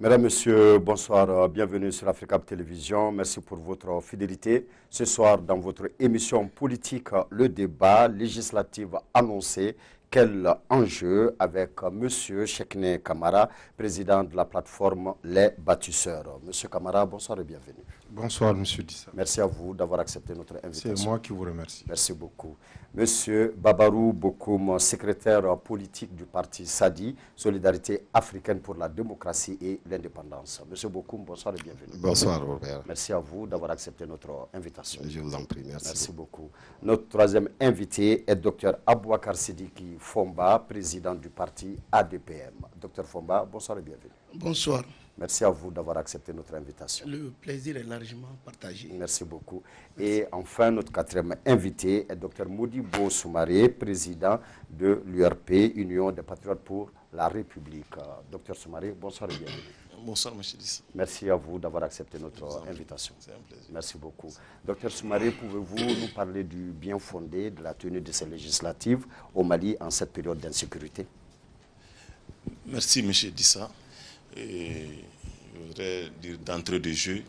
Mesdames, Messieurs, bonsoir, bienvenue sur Africa Télévision. Merci pour votre fidélité. Ce soir, dans votre émission politique, le débat législatif annoncé, quel enjeu avec Monsieur Chekne Kamara, président de la plateforme Les Bâtisseurs. Monsieur Kamara, bonsoir et bienvenue. Bonsoir, Monsieur Dissa. Merci à vous d'avoir accepté notre invitation. C'est moi qui vous remercie. Merci beaucoup. Monsieur Babarou Bokoum, secrétaire politique du parti SADI, Solidarité africaine pour la démocratie et l'indépendance. Monsieur Bokoum, bonsoir et bienvenue. Bonsoir, Robert. Merci à vous d'avoir accepté notre invitation. Je vous en prie, merci. Merci beaucoup. Notre troisième invité est Dr Abouakar Sidiki Fomba, président du parti ADPM. Dr Fomba, bonsoir et bienvenue. Bonsoir. Merci à vous d'avoir accepté notre invitation. Le plaisir est largement partagé. Merci beaucoup. Et enfin, notre quatrième invité est Dr Modibo Soumaré, président de l'URP, Union des Patriotes pour la République. Dr Soumaré, bonsoir et bienvenue. Bonsoir, M. Dissa. Merci à vous d'avoir accepté notre invitation. C'est un plaisir. Merci beaucoup. Dr Soumaré, pouvez-vous nous parler du bien fondé de la tenue de ces législatives au Mali en cette période d'insécurité? Merci, M. Dissa. Et je voudrais dire d'entrée de jeu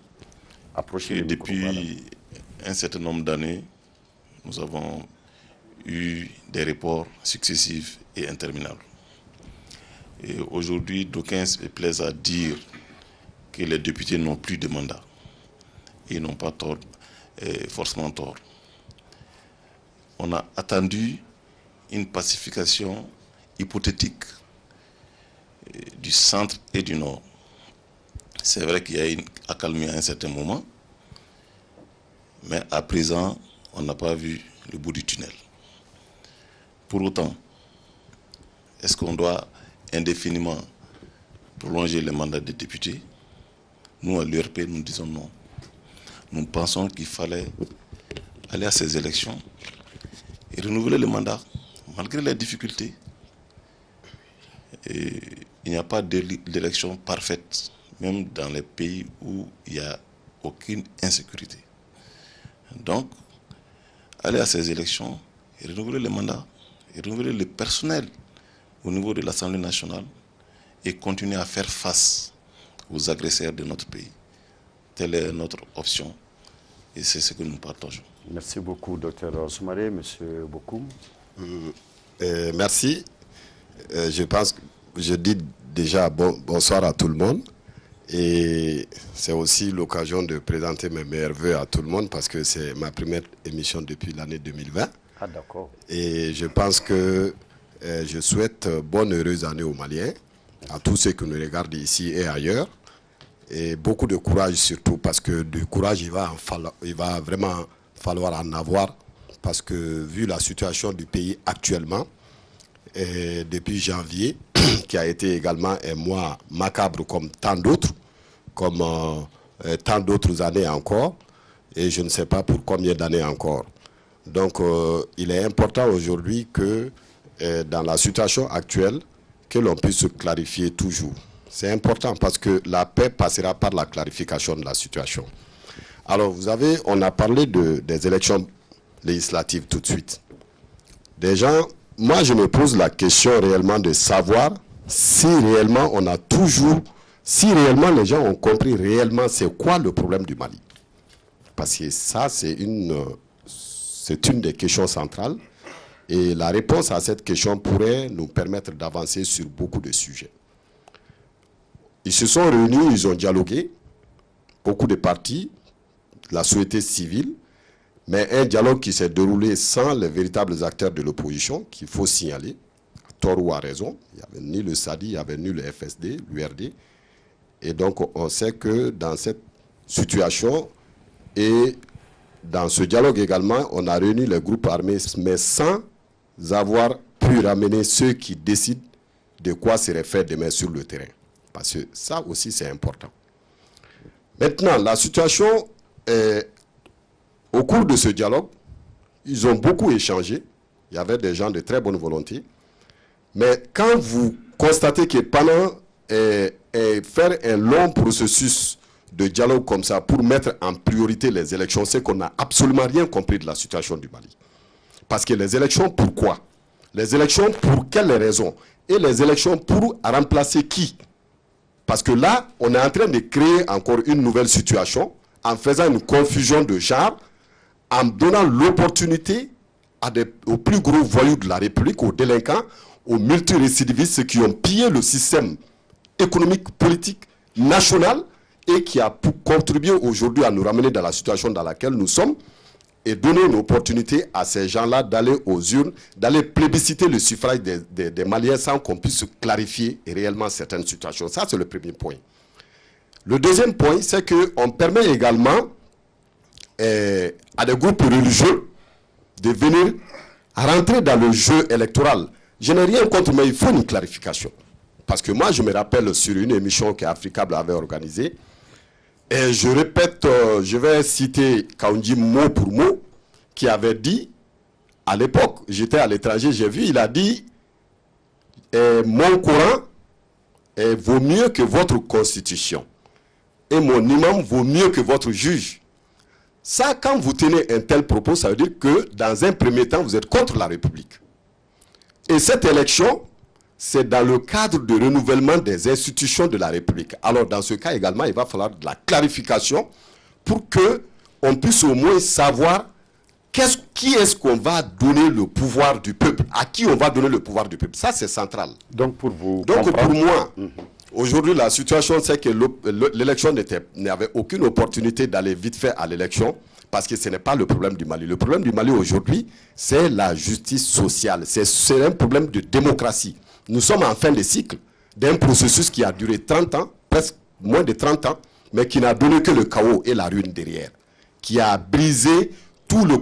que depuis un certain nombre d'années, nous avons eu des reports successifs et interminables. Et aujourd'hui, d'aucuns se plaisent à dire que les députés n'ont plus de mandat. Ils n'ont pas tort, forcément tort. On a attendu une pacification hypothétique du centre et du nord. C'est vrai qu'il y a une accalmie à un certain moment, mais à présent, on n'a pas vu le bout du tunnel. Pour autant, est-ce qu'on doit indéfiniment prolonger le mandat des députés? Nous, à l'URP, nous disons non. Nous pensons qu'il fallait aller à ces élections et renouveler le mandat, malgré les difficultés. Et il n'y a pas d'élection parfaite, même dans les pays où il n'y a aucune insécurité. Donc, aller à ces élections et renouveler le mandat, et renouveler le personnel au niveau de l'Assemblée nationale et continuer à faire face aux agresseurs de notre pays. Telle est notre option et c'est ce que nous partageons. Merci beaucoup, Dr Soumaré. Monsieur Bokoum. Merci. Je pense que je dis déjà bonsoir à tout le monde. Et c'est aussi l'occasion de présenter mes meilleurs voeux à tout le monde parce que c'est ma première émission depuis l'année 2020. Ah, d'accord. Et je pense que je souhaite bonne heureuse année aux Maliens, à tous ceux qui nous regardent ici et ailleurs. Et beaucoup de courage surtout parce que du courage, il va vraiment falloir en avoir parce que vu la situation du pays actuellement, et depuis janvier, qui a été également un mois macabre comme tant d'autres, comme tant d'autres années encore, et je ne sais pas pour combien d'années encore. Donc, il est important aujourd'hui que, dans la situation actuelle, que l'on puisse se clarifier toujours. C'est important parce que la paix passera par la clarification de la situation. Alors, vous savez, on a parlé des élections législatives tout de suite. Des gens, moi, je me pose la question réellement de savoir si réellement on a toujours, si réellement les gens ont compris réellement c'est quoi le problème du Mali. Parce que ça, c'est une des questions centrales. Et la réponse à cette question pourrait nous permettre d'avancer sur beaucoup de sujets. Ils se sont réunis, ils ont dialogué, beaucoup de partis, la société civile, mais un dialogue qui s'est déroulé sans les véritables acteurs de l'opposition, qu'il faut signaler, à tort ou à raison. Il n'y avait ni le SADI, il n'y avait ni le FSD, l'URD. Et donc, on sait que dans cette situation et dans ce dialogue également, on a réuni les groupes armés, mais sans avoir pu ramener ceux qui décident de quoi serait fait demain sur le terrain. Parce que ça aussi, c'est important. Maintenant, la situation est... Au cours de ce dialogue, ils ont beaucoup échangé. Il y avait des gens de très bonne volonté. Mais quand vous constatez que pendant faire un long processus de dialogue comme ça pour mettre en priorité les élections, c'est qu'on n'a absolument rien compris de la situation du Mali. Parce que les élections, pourquoi? Les élections, pour quelles raisons? Et les élections pour remplacer qui? Parce que là, on est en train de créer encore une nouvelle situation en faisant une confusion de genre, en donnant l'opportunité aux plus gros voyous de la République, aux délinquants, aux multirécidivistes, ceux qui ont pillé le système économique, politique, national, et qui a contribué aujourd'hui à nous ramener dans la situation dans laquelle nous sommes, et donner une opportunité à ces gens-là d'aller aux urnes, d'aller plébisciter le suffrage des Maliens sans qu'on puisse clarifier réellement certaines situations. Ça, c'est le premier point. Le deuxième point, c'est qu'on permet également à des groupes religieux de venir rentrer dans le jeu électoral. Je n'ai rien contre, mais il faut une clarification. Parce que moi, je me rappelle sur une émission qu'Africable avait organisée, et je répète, je vais citer Kaoundji mot pour mot, qui avait dit, à l'époque, j'étais à l'étranger, j'ai vu, il a dit, mon Coran vaut mieux que votre constitution. Et mon imam vaut mieux que votre juge. Ça, quand vous tenez un tel propos, ça veut dire que, dans un premier temps, vous êtes contre la République. Et cette élection, c'est dans le cadre de renouvellement des institutions de la République. Alors, dans ce cas également, il va falloir de la clarification pour qu'on puisse au moins savoir qui est-ce qu'on va donner le pouvoir du peuple, à qui on va donner le pouvoir du peuple. Ça, c'est central. Donc, pour vous Donc, pour moi, aujourd'hui, la situation, c'est que l'élection n'avait aucune opportunité d'aller vite fait à l'élection, parce que ce n'est pas le problème du Mali. Le problème du Mali aujourd'hui, c'est la justice sociale. C'est un problème de démocratie. Nous sommes en fin de cycle d'un processus qui a duré 30 ans, presque moins de 30 ans, mais qui n'a donné que le chaos et la ruine derrière, qui a brisé tout le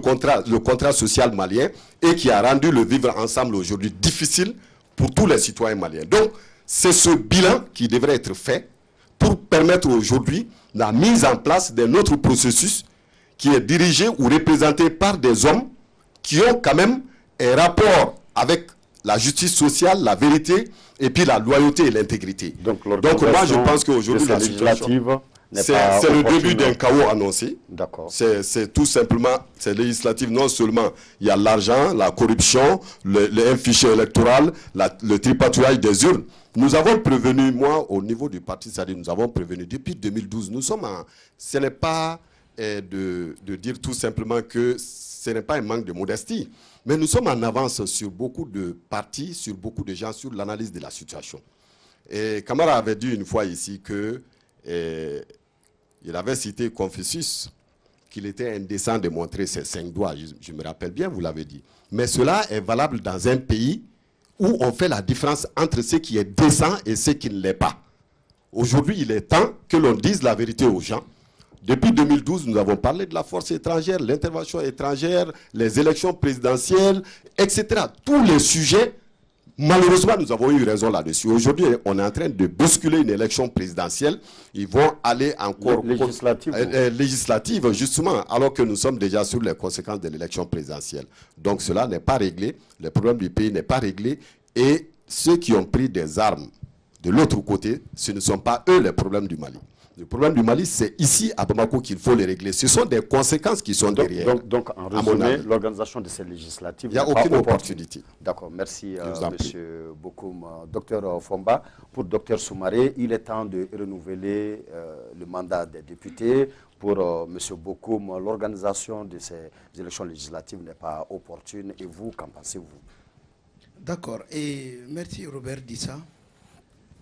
contrat social malien et qui a rendu le vivre ensemble aujourd'hui difficile pour tous les citoyens maliens. Donc, c'est ce bilan qui devrait être fait pour permettre aujourd'hui la mise en place d'un autre processus qui est dirigé ou représenté par des hommes qui ont quand même un rapport avec la justice sociale, la vérité, et puis la loyauté et l'intégrité. Donc moi, je pense qu'aujourd'hui, la situation, c'est le début d'un chaos annoncé. D'accord. C'est tout simplement, c'est législatif, non seulement il y a l'argent, la corruption, un fichier électoral, le tripatouillage des urnes. Nous avons prévenu, moi, au niveau du parti, c'est-à-dire nous avons prévenu depuis 2012. Nous sommes ce n'est pas de dire tout simplement que ce n'est pas un manque de modestie. Mais nous sommes en avance sur beaucoup de partis, sur beaucoup de gens, sur l'analyse de la situation. Et Camara avait dit une fois ici que il avait cité Confucius, qu'il était indécent de montrer ses 5 doigts. Je me rappelle bien, vous l'avez dit. Mais cela est valable dans un pays où on fait la différence entre ce qui est décent et ce qui ne l'est pas. Aujourd'hui, il est temps que l'on dise la vérité aux gens. Depuis 2012, nous avons parlé de la force étrangère, l'intervention étrangère, les élections présidentielles, etc. Tous les sujets, malheureusement, nous avons eu raison là-dessus. Aujourd'hui, on est en train de bousculer une élection présidentielle. Ils vont aller encore... législative, justement, alors que nous sommes déjà sur les conséquences de l'élection présidentielle. Donc cela n'est pas réglé, le problème du pays n'est pas réglé, et ceux qui ont pris des armes de l'autre côté, ce ne sont pas eux les problèmes du Mali. Le problème du Mali, c'est ici, à Bamako, qu'il faut les régler. Ce sont des conséquences qui sont derrière. Donc en résumé, l'organisation de ces législatives... Il n'y a aucune opportunité. D'accord, merci M. Bokoum. Docteur Fomba, pour Dr Soumaré, il est temps de renouveler le mandat des députés. Pour M. Bokoum, l'organisation de ces élections législatives n'est pas opportune. Et vous, qu'en pensez-vous? D'accord. Et merci Robert Dissa.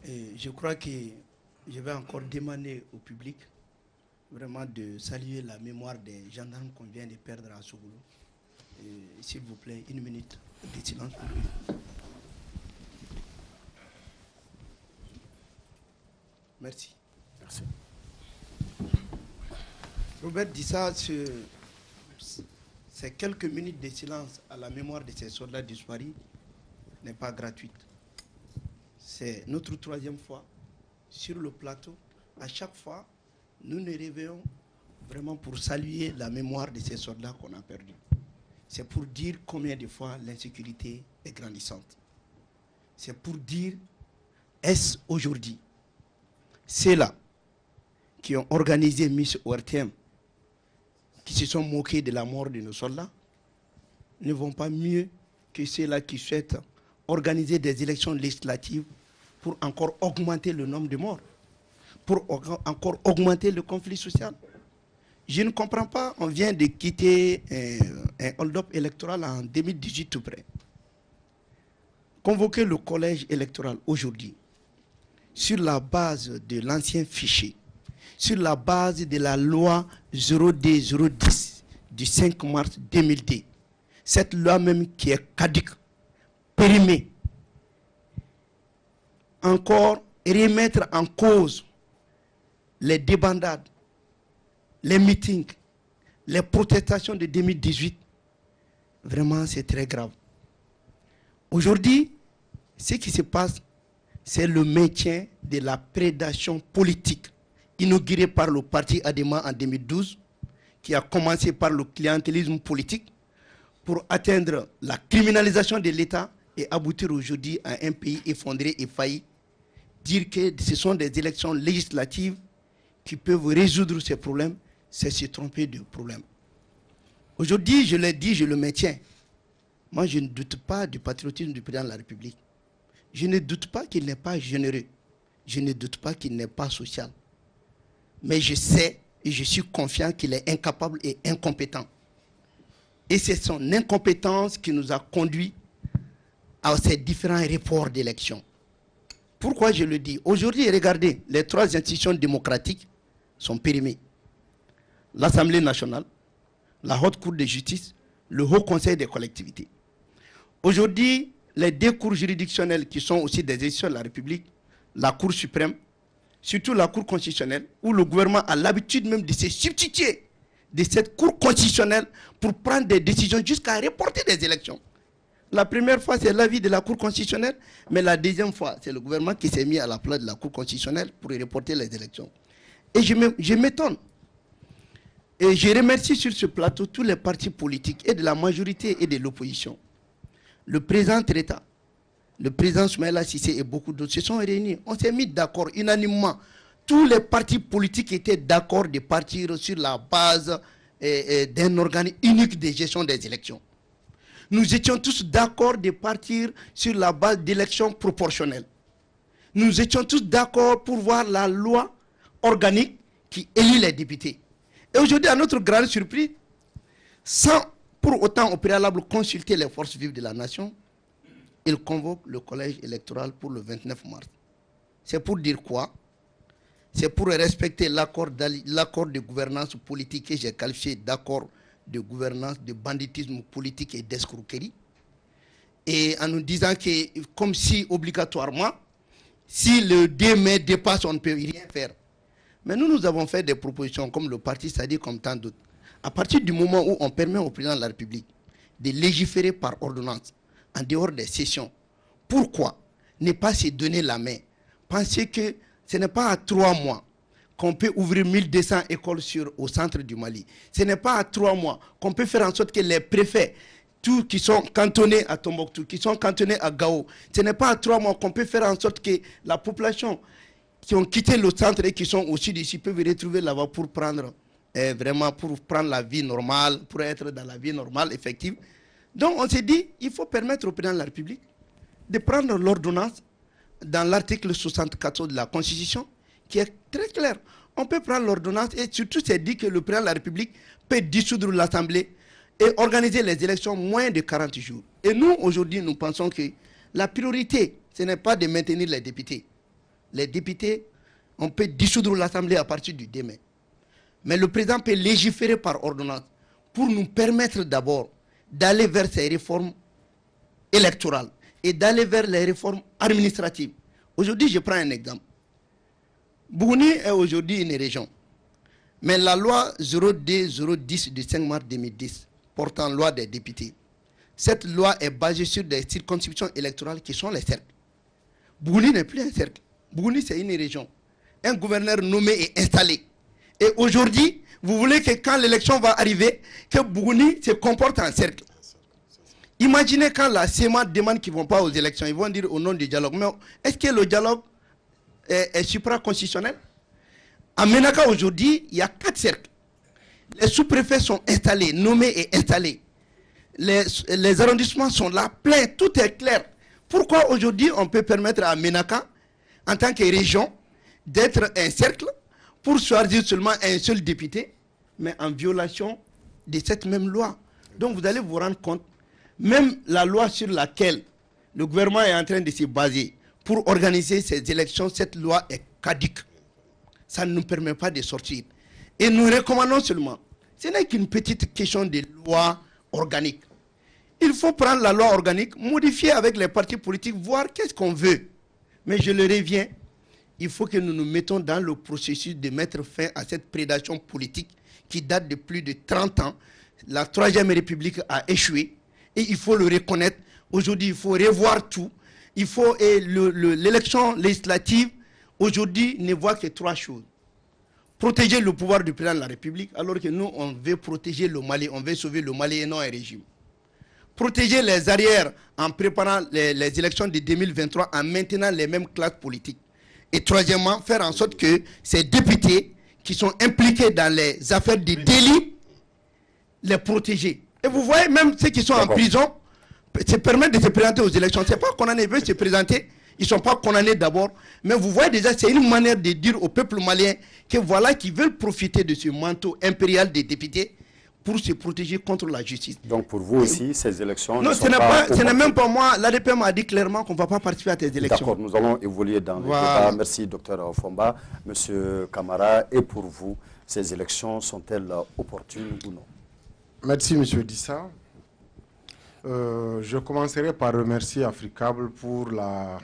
Et je crois que je vais encore demander au public vraiment de saluer la mémoire des gendarmes qu'on vient de perdre à Sougoulou. S'il vous plaît, 1 minute de silence pour lui. Merci. Merci. Robert dit ça, c'est quelques minutes de silence à la mémoire de ces soldats disparus n'est pas gratuite. C'est notre 3e fois sur le plateau. À chaque fois, nous nous réveillons vraiment pour saluer la mémoire de ces soldats qu'on a perdus. C'est pour dire combien de fois l'insécurité est grandissante. C'est pour dire, est-ce aujourd'hui, ceux-là qui ont organisé Miss ORTM, qui se sont moqués de la mort de nos soldats, ne vont pas mieux que ceux-là qui souhaitent organiser des élections législatives pour encore augmenter le nombre de morts. pour encore augmenter le conflit social. Je ne comprends pas, on vient de quitter un hold-up électoral en 2018 tout près. Convoquer le collège électoral aujourd'hui sur la base de l'ancien fichier, sur la base de la loi 0D010 du 5 mars 2002, cette loi même qui est caduque, périmée, encore remettre en cause les débandades, les meetings, les protestations de 2018, vraiment c'est très grave. Aujourd'hui, ce qui se passe, c'est le maintien de la prédation politique inaugurée par le parti Adema en 2012, qui a commencé par le clientélisme politique pour atteindre la criminalisation de l'État et aboutir aujourd'hui à un pays effondré et failli. Dire que ce sont des élections législatives qui peuvent résoudre ces problèmes, c'est se tromper de problème. Aujourd'hui, je l'ai dit, je le maintiens. Moi, je ne doute pas du patriotisme du président de la République. Je ne doute pas qu'il n'est pas généreux. Je ne doute pas qu'il n'est pas social. Mais je sais et je suis confiant qu'il est incapable et incompétent. Et c'est son incompétence qui nous a conduits à ces différents reports d'élections. Pourquoi je le dis? Aujourd'hui, regardez, les trois institutions démocratiques sont périmées. L'Assemblée nationale, la Haute Cour de justice, le Haut Conseil des collectivités. Aujourd'hui, les deux cours juridictionnelles qui sont aussi des institutions de la République, la Cour suprême, surtout la Cour constitutionnelle, où le gouvernement a l'habitude même de se substituer de cette Cour constitutionnelle pour prendre des décisions jusqu'à reporter des élections. La première fois, c'est l'avis de la Cour constitutionnelle, mais la deuxième fois, c'est le gouvernement qui s'est mis à la place de la Cour constitutionnelle pour reporter les élections. Et je m'étonne. Et je remercie sur ce plateau tous les partis politiques, et de la majorité et de l'opposition. Le président Treta, le président Soumaïla Cissé et beaucoup d'autres se sont réunis. On s'est mis d'accord unanimement. Tous les partis politiques étaient d'accord de partir sur la base d'un organe unique de gestion des élections. Nous étions tous d'accord de partir sur la base d'élections proportionnelles. Nous étions tous d'accord pour voir la loi organique qui élit les députés. Et aujourd'hui, à notre grande surprise, sans pour autant au préalable consulter les forces vives de la nation, il convoque le collège électoral pour le 29 mars. C'est pour dire quoi? C'est pour respecter l'accord de gouvernance politique que j'ai qualifié d'accord de gouvernance, de banditisme politique et d'escroquerie. Et en nous disant que, comme si obligatoirement, si le 2 mai dépasse, on ne peut rien faire. Mais nous avons fait des propositions, comme le parti SADI, comme tant d'autres. À partir du moment où on permet au président de la République de légiférer par ordonnance, en dehors des sessions, pourquoi ne pas se donner la main? Pensez que ce n'est pas à 3 mois qu'on peut ouvrir 1200 écoles au centre du Mali. Ce n'est pas à 3 mois qu'on peut faire en sorte que les préfets, tous qui sont cantonnés à Tombouctou, qui sont cantonnés à Gao, ce n'est pas à 3 mois qu'on peut faire en sorte que la population qui ont quitté le centre et qui sont au sud ici peuvent retrouver là-bas pour prendre vraiment pour prendre la vie normale, pour être dans la vie normale, effective. Donc on s'est dit, il faut permettre au président de la République de prendre l'ordonnance dans l'article 74 de la Constitution, qui est très clair. On peut prendre l'ordonnance et surtout c'est dit que le président de la République peut dissoudre l'Assemblée et organiser les élections moins de 40 jours. Et nous, aujourd'hui, nous pensons que la priorité, ce n'est pas de maintenir les députés. Les députés, on peut dissoudre l'Assemblée à partir du 2 mai. Mais le président peut légiférer par ordonnance pour nous permettre d'abord d'aller vers ces réformes électorales et d'aller vers les réformes administratives. Aujourd'hui, je prends un exemple. Bougouni est aujourd'hui une région. Mais la loi 0D010 du 5 mars 2010 portant loi des députés, cette loi est basée sur des circonscriptions électorales qui sont les cercles. Bougouni n'est plus un cercle. Bougouni, c'est une région. Un gouverneur nommé est installé. Et aujourd'hui, vous voulez que quand l'élection va arriver, que Bougouni se comporte en cercle. Imaginez quand la CEMA demande qu'ils ne vont pas aux élections, ils vont dire au nom du dialogue. Mais est-ce que le dialogue est supraconstitutionnel? À Ménaka aujourd'hui, il y a 4 cercles. Les sous-préfets sont installés, nommés et installés. Les arrondissements sont là, pleins, tout est clair. Pourquoi aujourd'hui on peut permettre à Ménaka, en tant que région, d'être un cercle pour choisir seulement un seul député, mais en violation de cette même loi. Donc vous allez vous rendre compte, même la loi sur laquelle le gouvernement est en train de se baser pour organiser ces élections, cette loi est caduque. Ça ne nous permet pas de sortir. Et nous recommandons seulement, ce n'est qu'une petite question de loi organique. Il faut prendre la loi organique, modifier avec les partis politiques, voir qu'est-ce qu'on veut. Mais je le reviens, il faut que nous nous mettons dans le processus de mettre fin à cette prédation politique qui date de plus de 30 ans. La Troisième République a échoué et il faut le reconnaître. Aujourd'hui, il faut revoir tout. Il faut, l'élection législative, aujourd'hui, ne voit que 3 choses. Protéger le pouvoir du président de la République, alors que nous, on veut protéger le Mali, on veut sauver le Mali et non un régime. Protéger les arrières en préparant les élections de 2023 en maintenant les mêmes classes politiques. Et troisièmement, faire en sorte que ces députés qui sont impliqués dans les affaires de délit, les protéger. Et vous voyez, même ceux qui sont en prison, se permettent de se présenter aux élections. Ce n'est pas condamné, ils veulent se présenter. Ils ne sont pas condamnés d'abord. Mais vous voyez déjà, c'est une manière de dire au peuple malien que voilà, qu'ils veulent profiter de ce manteau impérial des députés pour se protéger contre la justice. Donc pour vous aussi, ces élections non, ce n'est même pas moi. L'ADP m'a dit clairement qu'on ne va pas participer à ces élections. D'accord, nous allons évoluer dans le débat. Merci, Dr Fomba. Monsieur Camara, et pour vous, ces élections sont-elles opportunes ou non? Merci, Monsieur Dissa. Je commencerai par remercier Africable pour la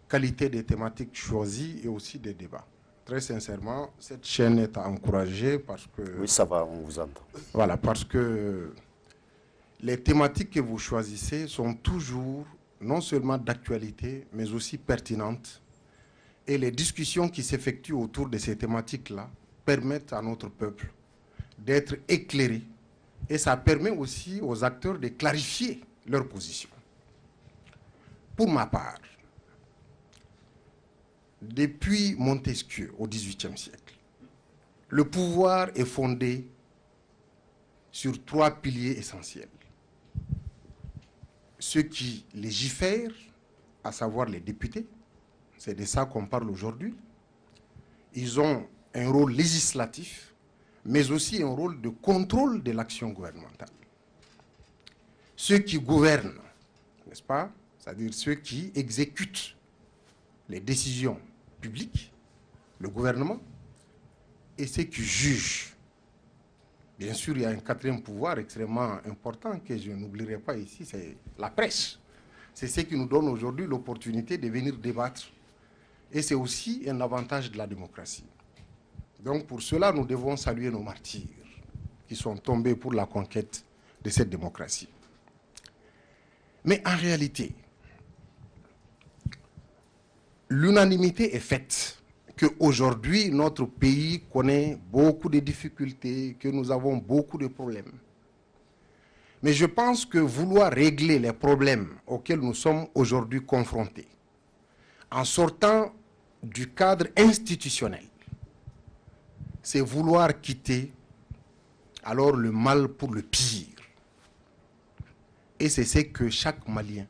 qualité des thématiques choisies et aussi des débats. Très sincèrement, cette chaîne est à encourager parce que... Oui, ça va, on vous entend. Voilà, parce que les thématiques que vous choisissez sont toujours non seulement d'actualité, mais aussi pertinentes. Et les discussions qui s'effectuent autour de ces thématiques-là permettent à notre peuple d'être éclairé. Et ça permet aussi aux acteurs de clarifier leur position. Pour ma part, depuis Montesquieu au XVIIIe siècle, le pouvoir est fondé sur 3 piliers essentiels. Ceux qui légifèrent, à savoir les députés, c'est de ça qu'on parle aujourd'hui, ils ont un rôle législatif, mais aussi un rôle de contrôle de l'action gouvernementale. Ceux qui gouvernent, n'est-ce pas, c'est-à-dire ceux qui exécutent les décisions publiques, le gouvernement, et ceux qui jugent. Bien sûr, il y a un 4e pouvoir extrêmement important que je n'oublierai pas ici, c'est la presse. C'est ce qui nous donne aujourd'hui l'opportunité de venir débattre. Et c'est aussi un avantage de la démocratie. Donc pour cela, nous devons saluer nos martyrs qui sont tombés pour la conquête de cette démocratie. Mais en réalité, l'unanimité est faite qu'aujourd'hui, notre pays connaît beaucoup de difficultés, que nous avons beaucoup de problèmes. Mais je pense que vouloir régler les problèmes auxquels nous sommes aujourd'hui confrontés, en sortant du cadre institutionnel, c'est vouloir quitter alors le mal pour le pire. Et c'est ce que chaque Malien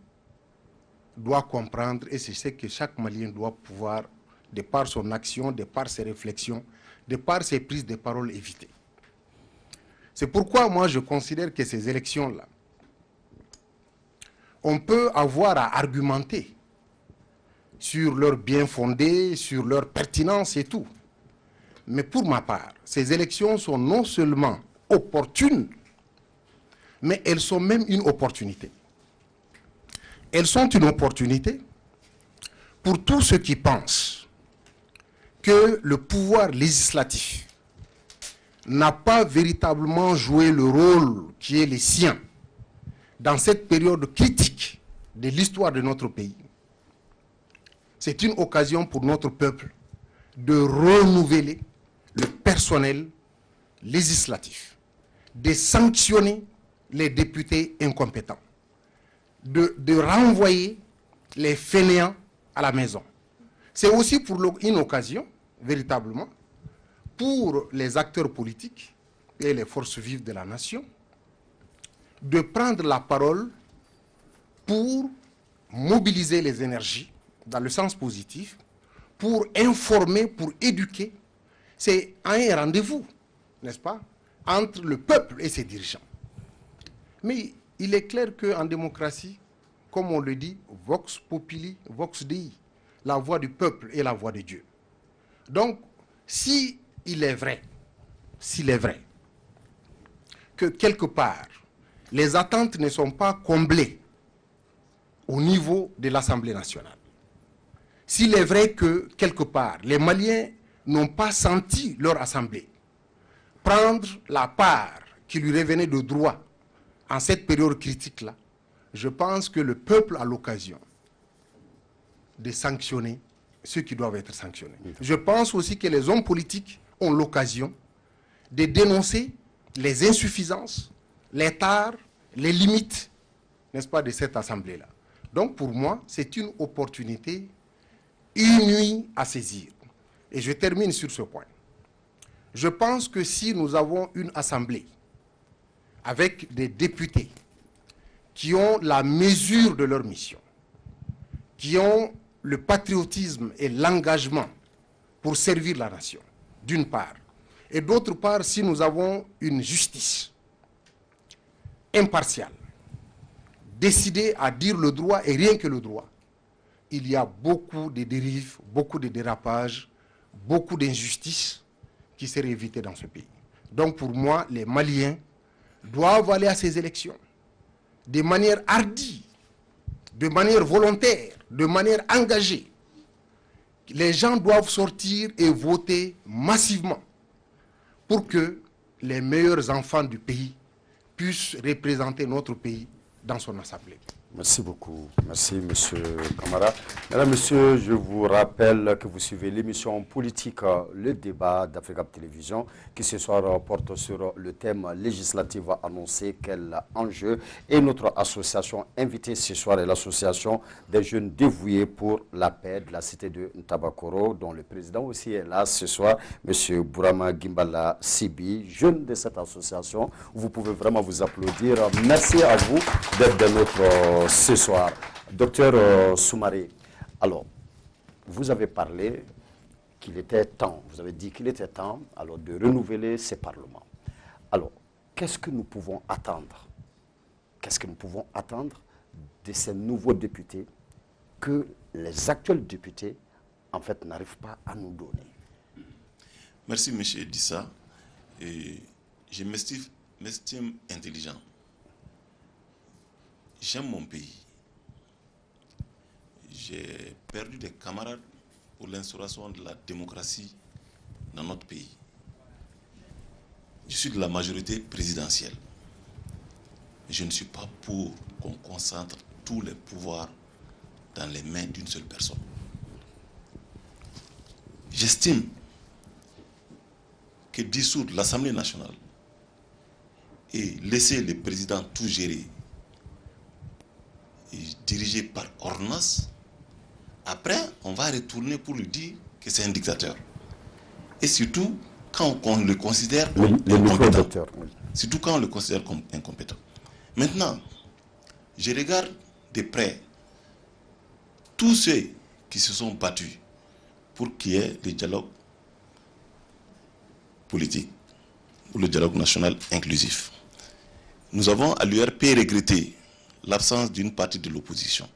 doit comprendre et c'est ce que chaque Malien doit pouvoir, de par son action, de par ses réflexions, de par ses prises de parole, éviter. C'est pourquoi moi je considère que ces élections-là, on peut avoir à argumenter sur leur bien fondé, sur leur pertinence et tout. Mais pour ma part, ces élections sont non seulement opportunes, mais elles sont même une opportunité. Elles sont une opportunité pour tous ceux qui pensent que le pouvoir législatif n'a pas véritablement joué le rôle qui est le sien dans cette période critique de l'histoire de notre pays. C'est une occasion pour notre peuple de renouveler le personnel législatif, de sanctionner les députés incompétents, de renvoyer les fainéants à la maison. C'est aussi pour une occasion, véritablement, pour les acteurs politiques et les forces vives de la nation, de prendre la parole pour mobiliser les énergies dans le sens positif, pour informer, pour éduquer. C'est un rendez-vous, n'est-ce pas, entre le peuple et ses dirigeants. Mais il est clair qu'en démocratie, comme on le dit, vox populi, vox dei, la voix du peuple et la voix de Dieu. Donc, s'il est vrai que quelque part, les attentes ne sont pas comblées au niveau de l'Assemblée nationale, s'il est vrai que quelque part, les Maliens n'ont pas senti leur Assemblée prendre la part qui lui revenait de droit en cette période critique-là, je pense que le peuple a l'occasion de sanctionner ceux qui doivent être sanctionnés. Je pense aussi que les hommes politiques ont l'occasion de dénoncer les insuffisances, les tares, les limites, n'est-ce pas, de cette Assemblée-là. Donc pour moi, c'est une opportunité inouïe à saisir. Et je termine sur ce point. Je pense que si nous avons une Assemblée avec des députés qui ont la mesure de leur mission, qui ont le patriotisme et l'engagement pour servir la nation, d'une part, et d'autre part, si nous avons une justice impartiale, décidée à dire le droit et rien que le droit, il y a beaucoup de dérives, beaucoup de dérapages, beaucoup d'injustices qui seraient évitées dans ce pays. Donc pour moi, les Maliens doivent aller à ces élections de manière hardie, de manière volontaire, de manière engagée. Les gens doivent sortir et voter massivement pour que les meilleurs enfants du pays puissent représenter notre pays dans son assemblée. Merci beaucoup. Merci, monsieur Camara. Mesdames, messieurs, je vous rappelle que vous suivez l'émission politique Le Débat d'Africa Télévision qui ce soir porte sur le thème législatif annoncé, quel enjeu. Et notre association invitée ce soir est l'association des jeunes dévoués pour la paix de la cité de Ntabakoro, dont le président aussi est là ce soir, monsieur Bourama Gimbala Sibi, jeune de cette association. Vous pouvez vraiment vous applaudir. Merci à vous d'être de notre ce soir. Docteur Soumaré, alors, vous avez parlé qu'il était temps, vous avez dit qu'il était temps alors, de renouveler ces parlements. Alors, qu'est-ce que nous pouvons attendre? Qu'est-ce que nous pouvons attendre de ces nouveaux députés que les actuels députés, en fait, n'arrivent pas à nous donner? Merci, M. Dissa. Et je m'estime intelligent. J'aime mon pays. J'ai perdu des camarades pour l'instauration de la démocratie dans notre pays. Je suis de la majorité présidentielle. Je ne suis pas pour qu'on concentre tous les pouvoirs dans les mains d'une seule personne. J'estime que dissoudre l'Assemblée nationale et laisser le président tout gérer, dirigé par ordonnance, après, on va retourner pour lui dire que c'est un dictateur. Et surtout, quand on le considère comme incompétent. Surtout quand on le considère comme incompétent. Maintenant, je regarde de près tous ceux qui se sont battus pour qu'il y ait le dialogue politique ou le dialogue national inclusif. Nous avons à l'URP regretté l'absence d'une partie de l'opposition.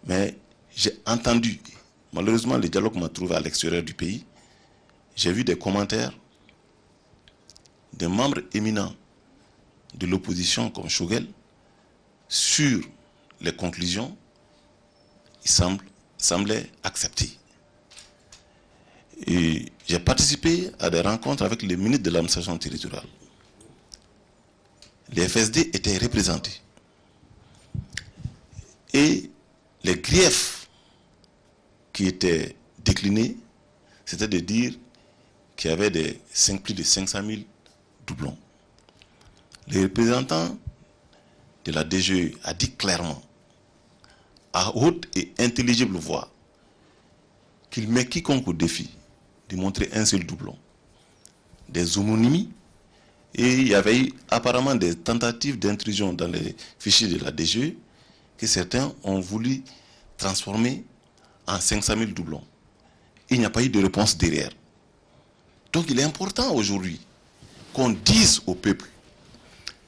Mais j'ai entendu, malheureusement le dialogue m'a trouvé à l'extérieur du pays, j'ai vu des commentaires des membres éminents de l'opposition comme Choguel sur les conclusions, ils semblaient accepter. Et j'ai participé à des rencontres avec les ministres de l'administration territoriale. Les FSD étaient représentés. Et les griefs qui étaient déclinés, c'était de dire qu'il y avait plus de 500 000 doublons. Le représentant de la DGE a dit clairement, à haute et intelligible voix, qu'il met quiconque au défi de montrer un seul doublon. Des homonymies. Et il y avait eu apparemment des tentatives d'intrusion dans les fichiers de la DGE que certains ont voulu transformer en 500 000 doublons. Il n'y a pas eu de réponse derrière. Donc il est important aujourd'hui qu'on dise au peuple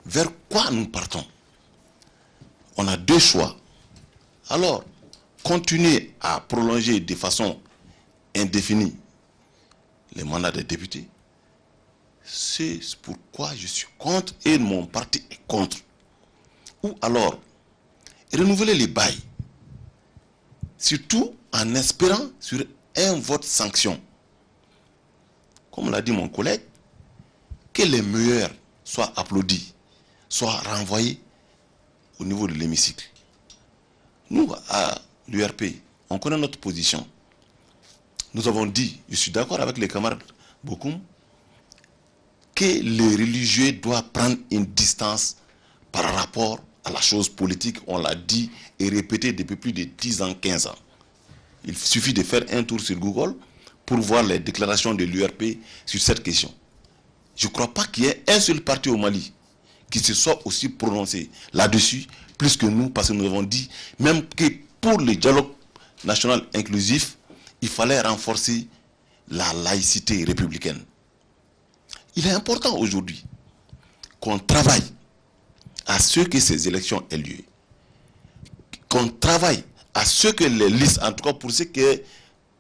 vers quoi nous partons. On a deux choix. Alors, continuer à prolonger de façon indéfinie les mandats des députés, c'est pourquoi je suis contre et mon parti est contre. Ou alors, renouveler les bails, surtout en espérant sur un vote sanction. Comme l'a dit mon collègue, que les meilleurs soient applaudis, soient renvoyés au niveau de l'hémicycle. Nous, à l'URP, on connaît notre position. Nous avons dit, je suis d'accord avec les camarades Bokoum, que les religieux doivent prendre une distance par rapport à la chose politique. On l'a dit et répété depuis plus de 10 ans, 15 ans. Il suffit de faire un tour sur Google pour voir les déclarations de l'URP sur cette question. Je ne crois pas qu'il y ait un seul parti au Mali qui se soit aussi prononcé là-dessus, plus que nous, parce que nous avons dit même que pour le dialogue national inclusif, il fallait renforcer la laïcité républicaine. Il est important aujourd'hui qu'on travaille à ce que ces élections aient lieu. Qu'on travaille à ce que les listes, en tout cas pour ce qui est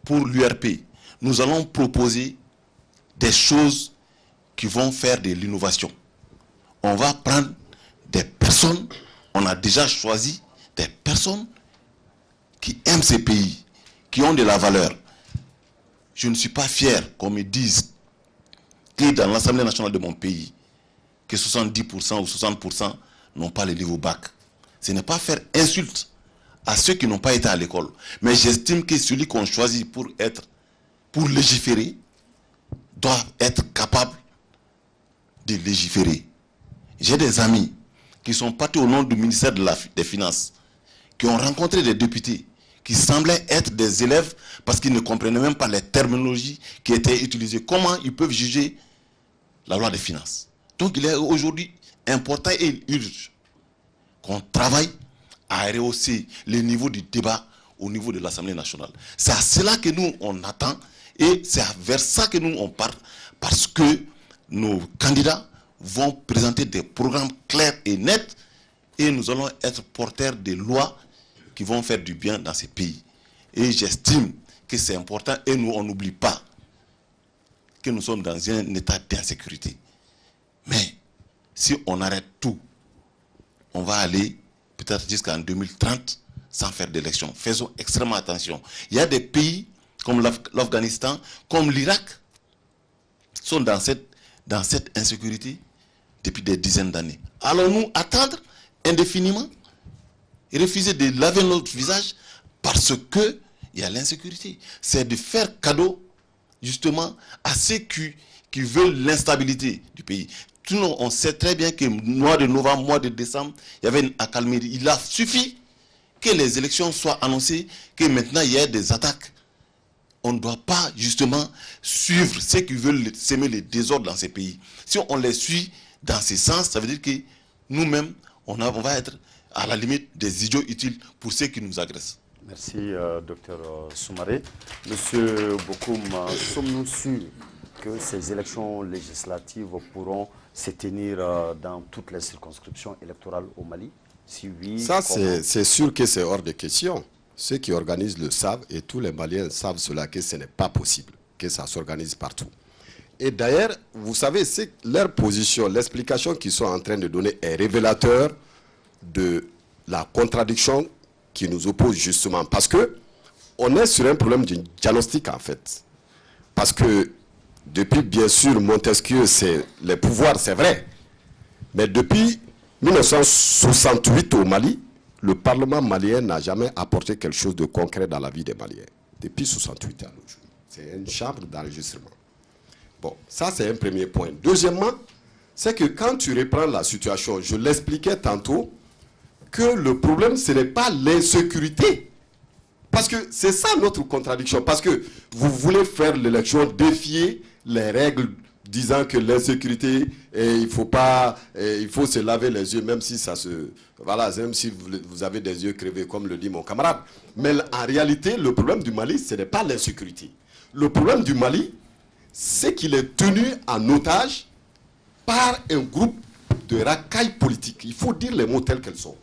pour l'URP, nous allons proposer des choses qui vont faire de l'innovation. On va prendre des personnes, on a déjà choisi des personnes qui aiment ces pays, qui ont de la valeur. Je ne suis pas fier qu'on me dise que dans l'Assemblée nationale de mon pays, que 70% ou 60% n'ont pas le niveau bac. Ce n'est pas faire insulte à ceux qui n'ont pas été à l'école. Mais j'estime que celui qu'on choisit pour légiférer doit être capable de légiférer. J'ai des amis qui sont partis au nom du ministère des Finances, qui ont rencontré des députés qui semblaient être des élèves parce qu'ils ne comprenaient même pas les terminologies qui étaient utilisées. Comment ils peuvent juger la loi des finances? Donc il est aujourd'hui important et urgent qu'on travaille à rehausser le niveau du débat au niveau de l'Assemblée nationale. C'est à cela que nous on attend et c'est vers ça que nous on part, parce que nos candidats vont présenter des programmes clairs et nets et nous allons être porteurs de lois qui vont faire du bien dans ces pays. Et j'estime que c'est important et nous on n'oublie pas que nous sommes dans un état d'insécurité. Mais si on arrête tout, on va aller peut-être jusqu'en 2030 sans faire d'élection. Faisons extrêmement attention. Il y a des pays comme l'Afghanistan, comme l'Irak, sont dans cette insécurité depuis des dizaines d'années. Allons-nous attendre indéfiniment et refuser de laver notre visage parce qu'il y a l'insécurité? C'est de faire cadeau justement à ceux qui veulent l'instabilité du pays. Tout le monde, on sait très bien que mois de novembre, mois de décembre, il y avait une accalmie. Il a suffi que les élections soient annoncées, que maintenant il y ait des attaques. On ne doit pas justement suivre ceux qui veulent semer les désordres dans ces pays. Si on les suit dans ce sens, ça veut dire que nous-mêmes, on va être à la limite des idiots utiles pour ceux qui nous agressent. Merci, Dr Soumaré. Monsieur Bokoum, sommes-nous sûrs que ces élections législatives pourront se tenir dans toutes les circonscriptions électorales au Mali? Si oui, ça, c'est sûr que c'est hors de question. Ceux qui organisent le savent et tous les Maliens savent cela, que ce n'est pas possible, que ça s'organise partout. Et d'ailleurs, vous savez, c'est leur position, l'explication qu'ils sont en train de donner est révélateur de la contradiction qui nous oppose justement. Parce que on est sur un problème de diagnostic en fait. Parce que depuis bien sûr Montesquieu, c'est les pouvoirs, c'est vrai. Mais depuis 1968 au Mali, le Parlement malien n'a jamais apporté quelque chose de concret dans la vie des Maliens. Depuis 1968 à nos jours. C'est une chambre d'enregistrement. Bon, ça c'est un premier point. Deuxièmement, c'est que quand tu reprends la situation, je l'expliquais tantôt, que le problème ce n'est pas l'insécurité. Parce que c'est ça notre contradiction. Parce que vous voulez faire l'élection, défier les règles disant que l'insécurité, il faut se laver les yeux, même si ça se... Voilà, même si vous avez des yeux crevés, comme le dit mon camarade. Mais en réalité, le problème du Mali, ce n'est pas l'insécurité. Le problème du Mali, c'est qu'il est tenu en otage par un groupe de racailles politiques. Il faut dire les mots tels qu'elles sont.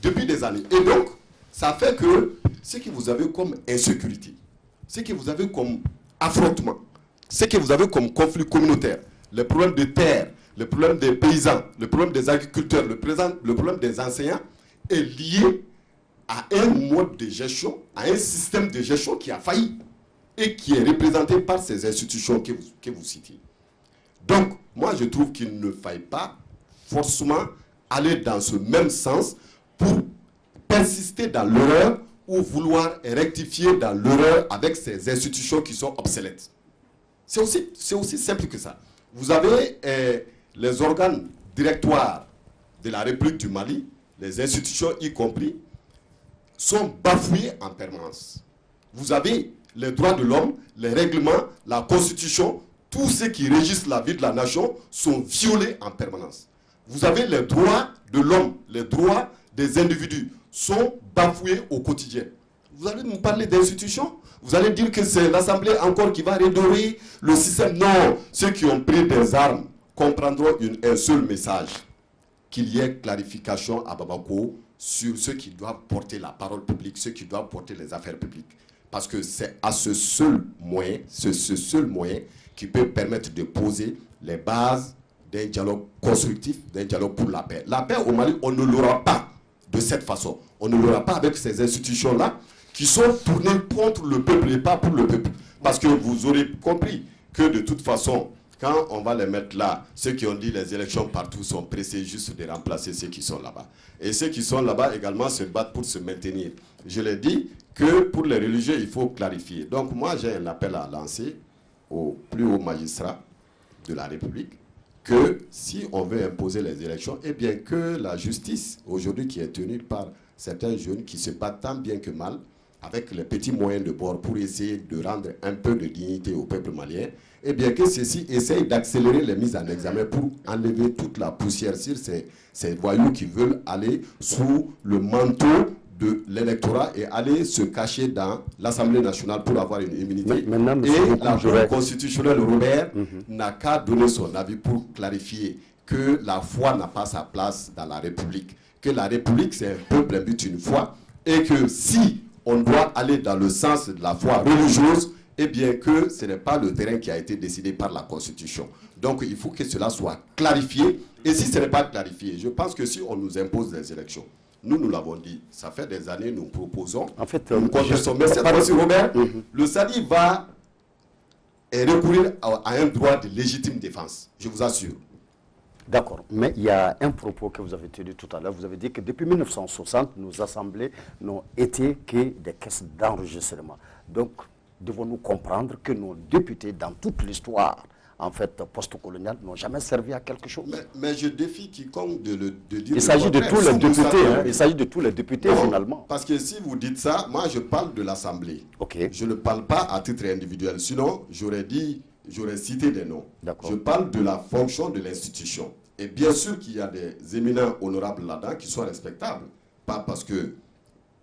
Depuis des années. Et donc, ça fait que ce que vous avez comme insécurité, ce que vous avez comme affrontement, ce que vous avez comme conflit communautaire, le problème de terre, le problème des paysans, le problème des agriculteurs, le problème des enseignants est lié à un mode de gestion, à un système de gestion qui a failli et qui est représenté par ces institutions que vous citez. Donc, moi, je trouve qu'il ne faille pas forcément aller dans ce même sens pour persister dans l'erreur ou vouloir rectifier dans l'erreur avec ces institutions qui sont obsolètes. C'est aussi simple que ça. Vous avez les organes directoires de la République du Mali, les institutions y compris, sont bafoués en permanence. Vous avez les droits de l'homme, les règlements, la constitution, tout ce qui régisse la vie de la nation sont violés en permanence. Vous avez les droits de l'homme, les droits des individus sont bafoués au quotidien. Vous allez nous parler d'institutions? Vous allez dire que c'est l'Assemblée encore qui va redorer le système? Non, ceux qui ont pris des armes comprendront un seul message, qu'il y ait clarification à Bamako sur ceux qui doivent porter la parole publique, ceux qui doivent porter les affaires publiques. Parce que c'est à ce seul moyen, ce seul moyen qui peut permettre de poser les bases d'un dialogue constructif, d'un dialogue pour la paix. La paix au Mali, on ne l'aura pas de cette façon. On ne l'aura pas avec ces institutions-là qui sont tournées contre le peuple et pas pour le peuple. Parce que vous aurez compris que de toute façon, quand on va les mettre là, ceux qui ont dit les élections partout sont pressés juste de remplacer ceux qui sont là-bas. Et ceux qui sont là-bas également se battent pour se maintenir. Je l'ai dit que pour les religieux, il faut clarifier. Donc moi, j'ai un appel à lancer au plus haut magistrat de la République que si on veut imposer les élections, eh bien que la justice, aujourd'hui qui est tenue par certains jeunes qui se battent tant bien que mal, avec les petits moyens de bord pour essayer de rendre un peu de dignité au peuple malien, eh bien que ceux-ci essayent d'accélérer les mises en examen pour enlever toute la poussière sur ces voyous qui veulent aller sous le manteau de l'électorat et aller se cacher dans l'Assemblée nationale pour avoir une immunité. Et la Cour constitutionnelle Robert n'a qu'à donner son avis pour clarifier que la foi n'a pas sa place dans la République, que la République c'est un peuple, un but, une foi, et que si on doit aller dans le sens de la foi religieuse, eh bien que ce n'est pas le terrain qui a été décidé par la Constitution. Donc il faut que cela soit clarifié. Et si ce n'est pas clarifié, je pense que si on nous impose des élections, nous l'avons dit, ça fait des années, nous proposons, en fait, nous contestons. Mais cette fois-ci, Robert, le SADI va recourir à un droit de légitime défense, je vous assure. D'accord, mais il y a un propos que vous avez tenu tout à l'heure. Vous avez dit que depuis 1960, nos assemblées n'ont été que des caisses d'enregistrement. Donc, devons-nous comprendre que nos députés, dans toute l'histoire, en fait, post-coloniale, n'ont jamais servi à quelque chose? Mais je défie quiconque de dire... Il s'agit de tous les députés, hein, il s'agit de tous les députés, non, finalement. Parce que si vous dites ça, moi, je parle de l'Assemblée. Okay. Je ne parle pas à titre individuel. Sinon, j'aurais cité des noms. Je parle de la fonction de l'institution. Et bien sûr qu'il y a des éminents honorables là-dedans qui sont respectables. Pas parce que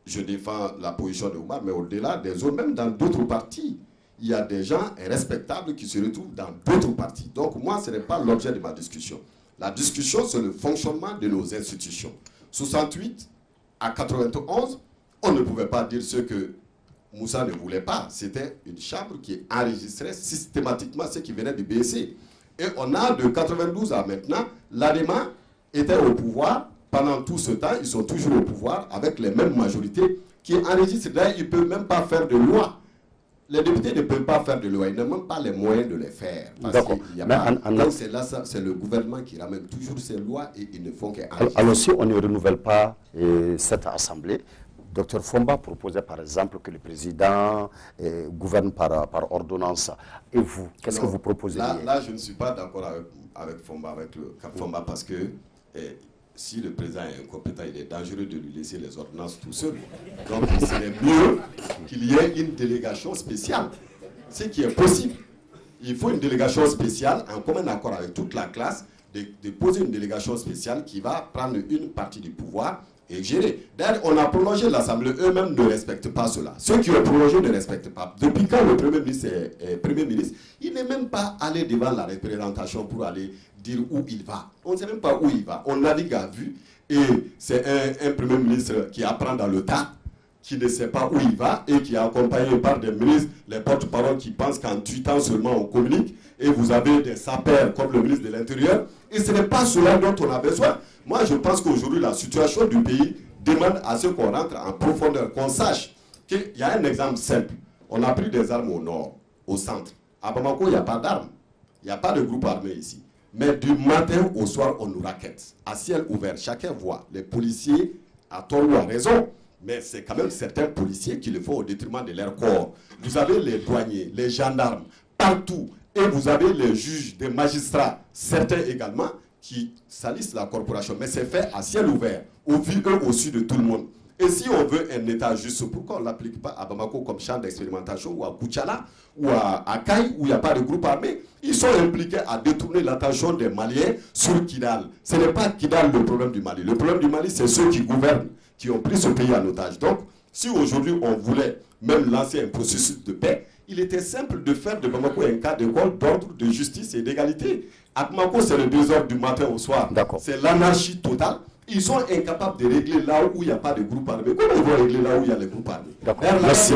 je défends la position de Oumar, mais au-delà des autres, même dans d'autres partis, il y a des gens respectables qui se retrouvent dans d'autres partis. Donc moi, ce n'est pas l'objet de ma discussion. La discussion, c'est le fonctionnement de nos institutions. 68 à 91, on ne pouvait pas dire ce que Moussa ne voulait pas. C'était une chambre qui enregistrait systématiquement ce qui venait du BSC. Et on a de 92 à maintenant, l'ADEMA était au pouvoir. Pendant tout ce temps, ils sont toujours au pouvoir avec les mêmes majorités qui enregistrent. D'ailleurs, ils ne peuvent même pas faire de loi. Les députés ne peuvent pas faire de loi. Ils n'ont même pas les moyens de les faire. Donc c'est le gouvernement qui ramène toujours ces lois et ils ne font qu'enregistrer. Alors si on ne renouvelle pas cette assemblée, Dr Fomba proposait par exemple que le président gouverne par ordonnance. Et vous, qu'est-ce que vous proposez? Là, je ne suis pas d'accord avec Fomba, Fomba parce que si le président est incompétent, il est dangereux de lui laisser les ordonnances tout seul. Donc il serait mieux qu'il y ait une délégation spéciale. Ce qui est possible. il faut une délégation spéciale, en commun accord avec toute la classe, de poser une délégation spéciale qui va prendre une partie du pouvoir et gérer. D'ailleurs, on a prolongé l'Assemblée, eux-mêmes ne respectent pas cela. Ceux qui ont prolongé ne respectent pas. Depuis quand le Premier ministre est Premier ministre, il n'est même pas allé devant la représentation pour aller dire où il va. On ne sait même pas où il va. On navigue à vue et c'est un Premier ministre qui apprend dans le tas, qui ne sait pas où il va et qui est accompagné par des ministres, les porte-parole qui pensent qu'en tweetant seulement on communique, et vous avez des sapeurs comme le ministre de l'Intérieur, et ce n'est pas cela dont on a besoin. Moi, je pense qu'aujourd'hui, la situation du pays demande à ce qu'on rentre en profondeur, qu'on sache qu'il y a un exemple simple. On a pris des armes au nord, au centre. À Bamako, il n'y a pas d'armes. Il n'y a pas de groupe armé ici. Mais du matin au soir, on nous raquette. À ciel ouvert, chacun voit. Les policiers, à tort ou à raison, mais c'est quand même certains policiers qui le font au détriment de leur corps. Vous avez les douaniers, les gendarmes, partout. Et vous avez les juges, des magistrats, certains également, qui salissent la corporation. Mais c'est fait à ciel ouvert, au vu eux au-dessus de tout le monde. Et si on veut un État juste, pourquoi on ne l'applique pas à Bamako comme champ d'expérimentation, ou à Koutchala, ou à Kaï, où il n'y a pas de groupe armé? Ils sont impliqués à détourner l'attention des Maliens sur Kidal. Ce n'est pas Kidal le problème du Mali. Le problème du Mali, c'est ceux qui gouvernent, qui ont pris ce pays en otage. Donc, si aujourd'hui on voulait même lancer un processus de paix, il était simple de faire de Bamako un cas d'école d'ordre, de justice et d'égalité. À Bamako, c'est le désordre du matin au soir. C'est l'anarchie totale. Ils sont incapables de régler là où il n'y a pas de groupe armé. Comment ils vont régler là où il y a les groupes armés? Merci.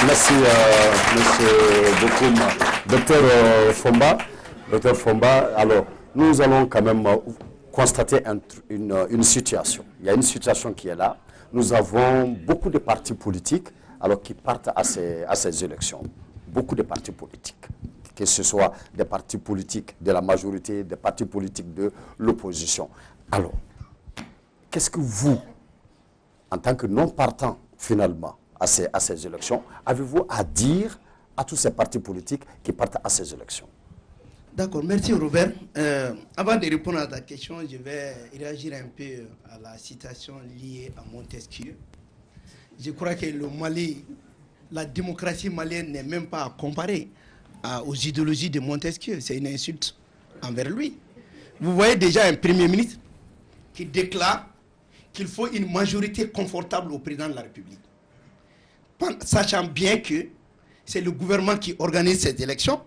Merci, monsieur Bokoum. Docteur Fomba, alors, nous allons quand même constater une situation. Il y a une situation qui est là. Nous avons beaucoup de partis politiques alors qui partent à ces élections. Beaucoup de partis politiques. Que ce soit des partis politiques de la majorité, des partis politiques de l'opposition. Alors, qu'est-ce que vous, en tant que non-partant finalement à ces élections, avez-vous à dire à tous ces partis politiques qui partent à ces élections? D'accord, merci Robert. Avant de répondre à ta question, je vais réagir un peu à la citation liée à Montesquieu. Je crois que le Mali, la démocratie malienne n'est même pas à comparer aux idéologies de Montesquieu. C'est une insulte envers lui. Vous voyez déjà un Premier ministre qui déclare qu'il faut une majorité confortable au président de la République. Sachant bien que c'est le gouvernement qui organise cette élection,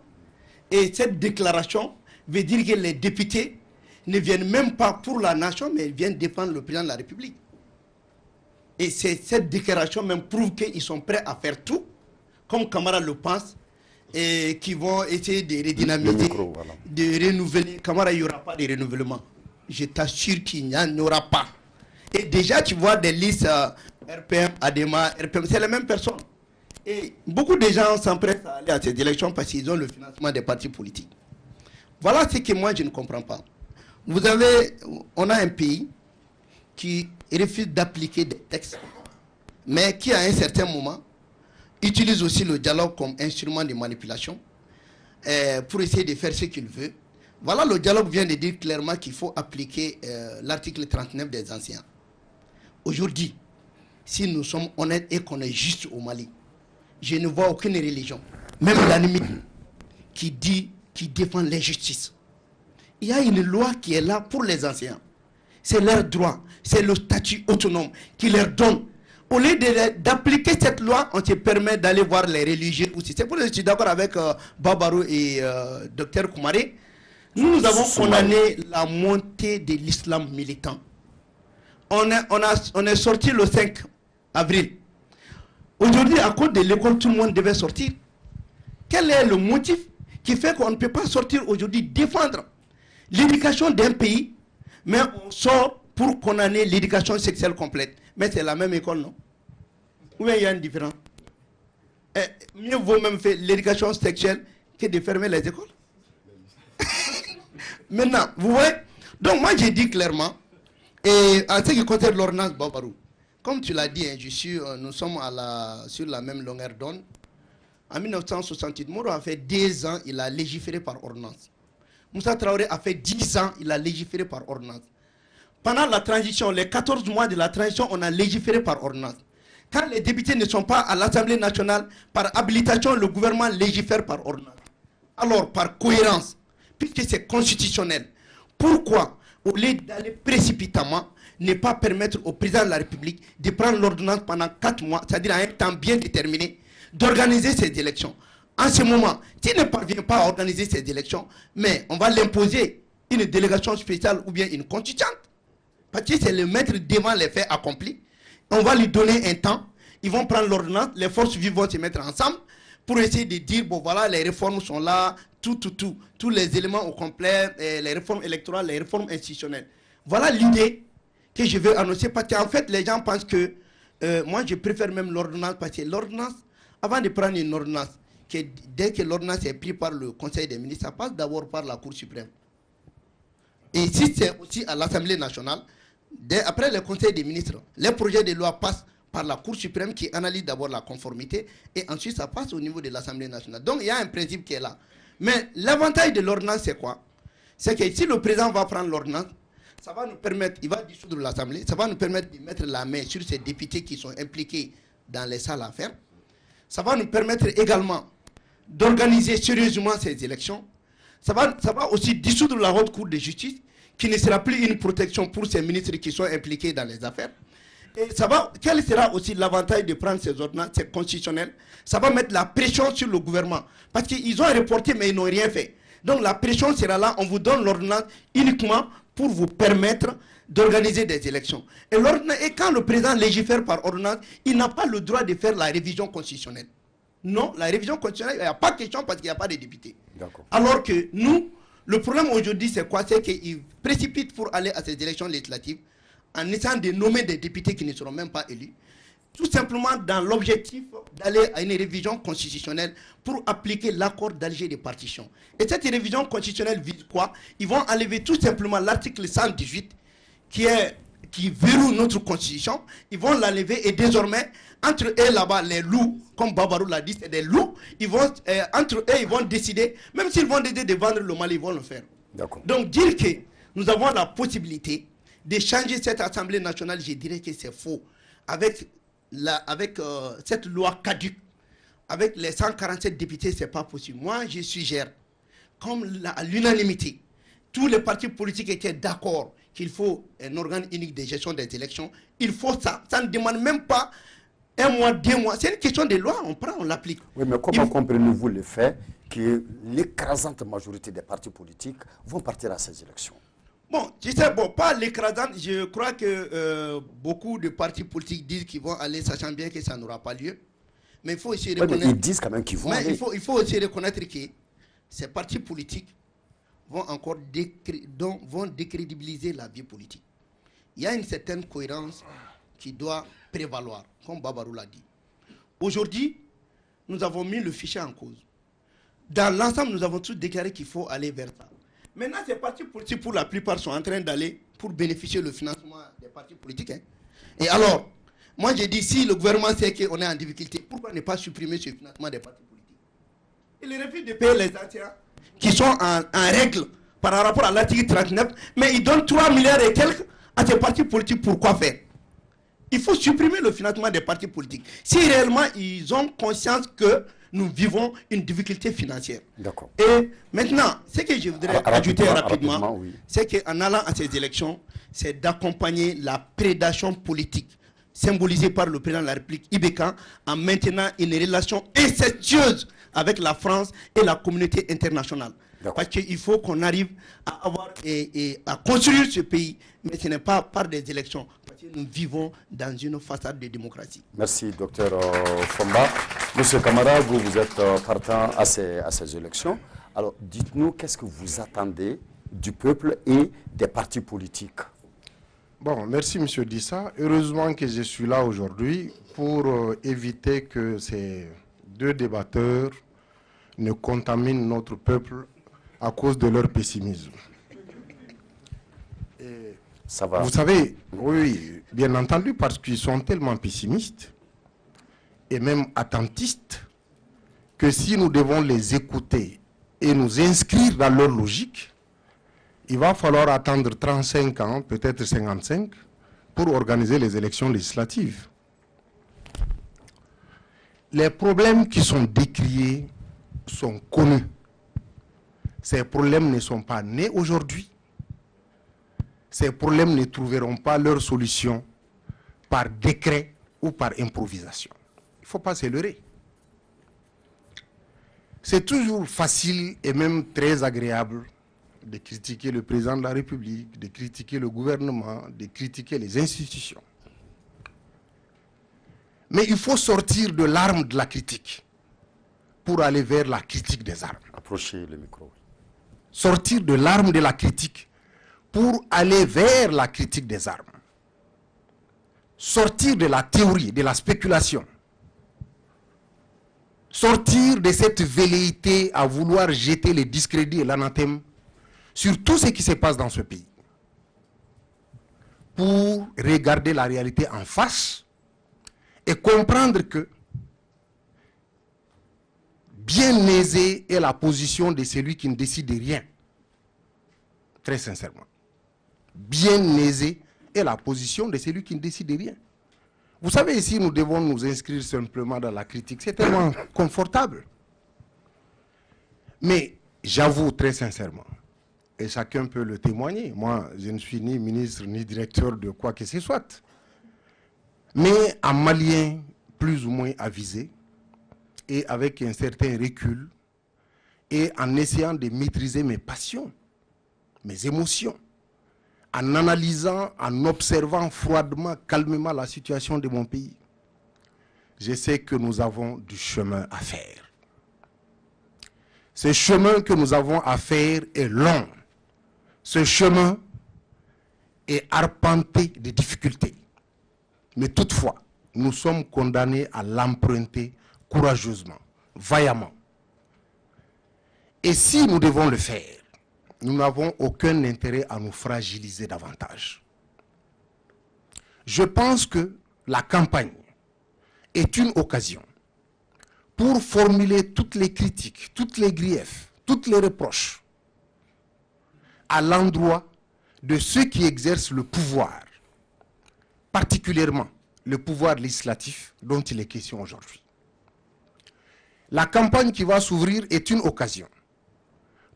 et cette déclaration veut dire que les députés ne viennent même pas pour la nation, mais ils viennent défendre le président de la République. Et cette déclaration même prouve qu'ils sont prêts à faire tout, comme Camara le pense, et qui vont essayer de redynamiser, de renouveler. Camara, il n'y aura pas de renouvellement. Je t'assure qu'il n'y en aura pas. Et déjà, tu vois des listes RPM, ADEMA, RPM, c'est les mêmes personnes. Et beaucoup de gens s'empressent à aller à ces élections parce qu'ils ont le financement des partis politiques. Voilà ce que moi, je ne comprends pas. On a un pays qui refuse d'appliquer des textes, mais qui, à un certain moment, utilise aussi le dialogue comme instrument de manipulation pour essayer de faire ce qu'il veut. Voilà, le dialogue vient de dire clairement qu'il faut appliquer l'article 39 des anciens. Aujourd'hui, si nous sommes honnêtes et qu'on est juste au Mali, je ne vois aucune religion, même l'animiste, qui défend l'injustice. Il y a une loi qui est là pour les anciens. C'est leur droit, c'est le statut autonome qui leur donne. Au lieu d'appliquer cette loi, on se permet d'aller voir les religieux aussi. C'est pour ça que je suis d'accord avec Babarou et Dr Koumaré. Nous avons condamné la montée de l'islam militant. On est sorti le 5 avril. Aujourd'hui, à cause de l'école, tout le monde devait sortir. Quel est le motif qui fait qu'on ne peut pas sortir aujourd'hui défendre l'éducation d'un pays, mais on sort pour condamner l'éducation sexuelle complète? Mais c'est la même école, non? Ou bien il y a une différence? Mieux vaut même faire l'éducation sexuelle que de fermer les écoles. Maintenant, vous voyez? Donc moi j'ai dit clairement, et en ce qui concerne l'ordonnance Babarou, comme tu l'as dit, nous sommes sur la même longueur d'onde. En 1968, Moro a fait 10 ans, il a légiféré par ordonnance. Moussa Traoré a fait 10 ans, il a légiféré par ordonnance. Pendant la transition, les 14 mois de la transition, on a légiféré par ordonnance. Quand les députés ne sont pas à l'Assemblée nationale, par habilitation, le gouvernement légifère par ordonnance. Alors, par cohérence, puisque c'est constitutionnel, pourquoi, au lieu d'aller précipitamment, ne pas permettre au président de la République de prendre l'ordonnance pendant 4 mois, c'est-à-dire à un temps bien déterminé, d'organiser ces élections? En ce moment, s'il ne parvient pas à organiser ces élections, mais on va l'imposer une délégation spéciale ou bien une constituante, parce que c'est le maître devant les faits accomplis. On va lui donner un temps, ils vont prendre l'ordonnance, les forces vives vont se mettre ensemble pour essayer de dire, bon voilà, les réformes sont là, tous les éléments au complet, les réformes électorales, les réformes institutionnelles. Voilà l'idée que je veux annoncer, parce qu'en fait, les gens pensent que, moi je préfère même l'ordonnance, parce que l'ordonnance, avant de prendre une ordonnance, dès que l'ordonnance est prise par le Conseil des ministres, ça passe d'abord par la Cour suprême. Et si c'est aussi à l'Assemblée nationale, après le Conseil des ministres, les projets de loi passent par la Cour suprême qui analyse d'abord la conformité et ensuite ça passe au niveau de l'Assemblée nationale. Donc il y a un principe qui est là. Mais l'avantage de l'ordonnance, c'est quoi? C'est que si le président va prendre l'ordonnance, ça va nous permettre, il va dissoudre l'Assemblée, ça va nous permettre de mettre la main sur ces députés qui sont impliqués dans les salles à faire. Ça va nous permettre également d'organiser sérieusement ces élections. Ça va aussi dissoudre la haute cour de justice, qui ne sera plus une protection pour ces ministres qui sont impliqués dans les affaires. Et quel sera aussi l'avantage de prendre ces ordonnances? C'est constitutionnel. Ça va mettre la pression sur le gouvernement. Parce qu'ils ont reporté, mais ils n'ont rien fait. Donc la pression sera là. On vous donne l'ordonnance uniquement pour vous permettre d'organiser des élections. Et quand le président légifère par ordonnance, il n'a pas le droit de faire la révision constitutionnelle. Non, la révision constitutionnelle, il n'y a pas de question parce qu'il n'y a pas de députés. Alors que nous, le problème aujourd'hui, c'est quoi? C'est qu'ils précipitent pour aller à ces élections législatives en essayant de nommer des députés qui ne seront même pas élus, tout simplement dans l'objectif d'aller à une révision constitutionnelle pour appliquer l'accord d'Alger de partition. Et cette révision constitutionnelle vise quoi? Ils vont enlever tout simplement l'article 118 qui verrouille notre constitution. Ils vont l'enlever et désormais, entre eux là-bas, les loups, comme Babarou l'a dit, c'est des loups, entre eux, ils vont décider, même s'ils vont décider de vendre le Mali, ils vont le faire. Donc dire que nous avons la possibilité de changer cette Assemblée nationale, je dirais que c'est faux. Avec cette loi caduque, avec les 147 députés, ce n'est pas possible. Moi, je suggère, comme à l'unanimité, tous les partis politiques étaient d'accord qu'il faut un organe unique de gestion des élections. Il faut ça. Ça ne demande même pas 1 mois, 2 mois. C'est une question de loi, on prend, on l'applique. Oui, mais comment comprenez-vous le fait que l'écrasante majorité des partis politiques vont partir à ces élections? Bon, je sais, bon, pas l'écrasante. Je crois que beaucoup de partis politiques disent qu'ils vont aller, sachant bien que ça n'aura pas lieu. Mais il faut aussi reconnaître... ils disent quand même qu'ils vont aller. Il faut aussi reconnaître que ces partis politiques vont encore vont décrédibiliser la vie politique. Il y a une certaine cohérence qui doit prévaloir, comme Babarou l'a dit. Aujourd'hui, nous avons mis le fichier en cause. Dans l'ensemble, nous avons tous déclaré qu'il faut aller vers ça. Maintenant, ces partis politiques, pour la plupart, sont en train d'aller pour bénéficier du financement des partis politiques. Hein. Et alors, moi, j'ai dit, si le gouvernement sait qu'on est en difficulté, pourquoi ne pas supprimer ce financement des partis politiques? Il refuse de payer les anciens qui sont en règle par rapport à l'article 39, mais il donne 3 milliards et quelques à ces partis politiques. Pourquoi faire? Il faut supprimer le financement des partis politiques. Si réellement ils ont conscience que nous vivons une difficulté financière. D'accord. Et maintenant, ce que je voudrais ajouter rapidement, oui, c'est qu'en allant à ces élections, c'est d'accompagner la prédation politique symbolisée par le président de la République, Ibeka, en maintenant une relation incestueuse avec la France et la communauté internationale. Parce qu'il faut qu'on arrive à avoir et à construire ce pays, mais ce n'est pas par des élections, parce que nous vivons dans une façade de démocratie. Merci, docteur Fomba. Monsieur Camara, vous êtes partant à ces élections. Alors, dites-nous, qu'est-ce que vous attendez du peuple et des partis politiques? Bon, merci Monsieur Dissa. Heureusement que je suis là aujourd'hui pour éviter que ces deux débatteurs ne contaminent notre peuple à cause de leur pessimisme. Et ça va. Vous savez, oui, bien entendu, parce qu'ils sont tellement pessimistes et même attentistes que si nous devons les écouter et nous inscrire dans leur logique, il va falloir attendre 35 ans, peut-être 55, pour organiser les élections législatives. Les problèmes qui sont décriés sont connus. Ces problèmes ne sont pas nés aujourd'hui. Ces problèmes ne trouveront pas leur solution par décret ou par improvisation. Il ne faut pas se leurrer. C'est toujours facile et même très agréable de critiquer le président de la République, de critiquer le gouvernement, de critiquer les institutions. Mais il faut sortir de l'arme de la critique pour aller vers la critique des armes. Approchez le micro. Sortir de l'arme de la critique pour aller vers la critique des armes. Sortir de la théorie, de la spéculation. Sortir de cette velléité à vouloir jeter le discrédit et l'anathème sur tout ce qui se passe dans ce pays. Pour regarder la réalité en face et comprendre que bien aisée est la position de celui qui ne décide de rien. Très sincèrement. Bien aisée est la position de celui qui ne décide de rien. Vous savez, ici, nous devons nous inscrire simplement dans la critique. C'est tellement confortable. Mais j'avoue très sincèrement, et chacun peut le témoigner, moi, je ne suis ni ministre ni directeur de quoi que ce soit. Mais en malien plus ou moins avisé, et avec un certain recul, et en essayant de maîtriser mes passions, mes émotions, en analysant, en observant froidement, calmement la situation de mon pays, je sais que nous avons du chemin à faire. Ce chemin que nous avons à faire est long. Ce chemin est arpenté de difficultés. Mais toutefois, nous sommes condamnés à l'emprunter courageusement, vaillamment. Et si nous devons le faire, nous n'avons aucun intérêt à nous fragiliser davantage. Je pense que la campagne est une occasion pour formuler toutes les critiques, tous les griefs, toutes les reproches à l'endroit de ceux qui exercent le pouvoir, particulièrement le pouvoir législatif dont il est question aujourd'hui. La campagne qui va s'ouvrir est une occasion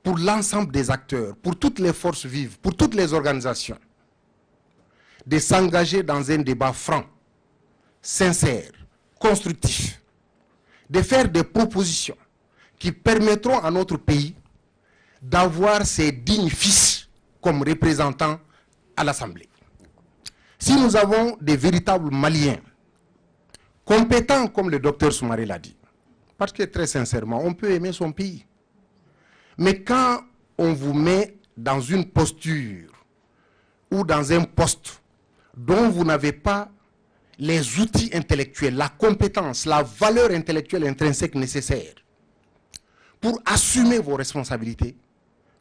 pour l'ensemble des acteurs, pour toutes les forces vives, pour toutes les organisations, de s'engager dans un débat franc, sincère, constructif, de faire des propositions qui permettront à notre pays d'avoir ses dignes fils comme représentants à l'Assemblée. Si nous avons des véritables Maliens, compétents comme le docteur Soumaré l'a dit, parce que très sincèrement, on peut aimer son pays. Mais quand on vous met dans une posture ou dans un poste dont vous n'avez pas les outils intellectuels, la compétence, la valeur intellectuelle intrinsèque nécessaire pour assumer vos responsabilités,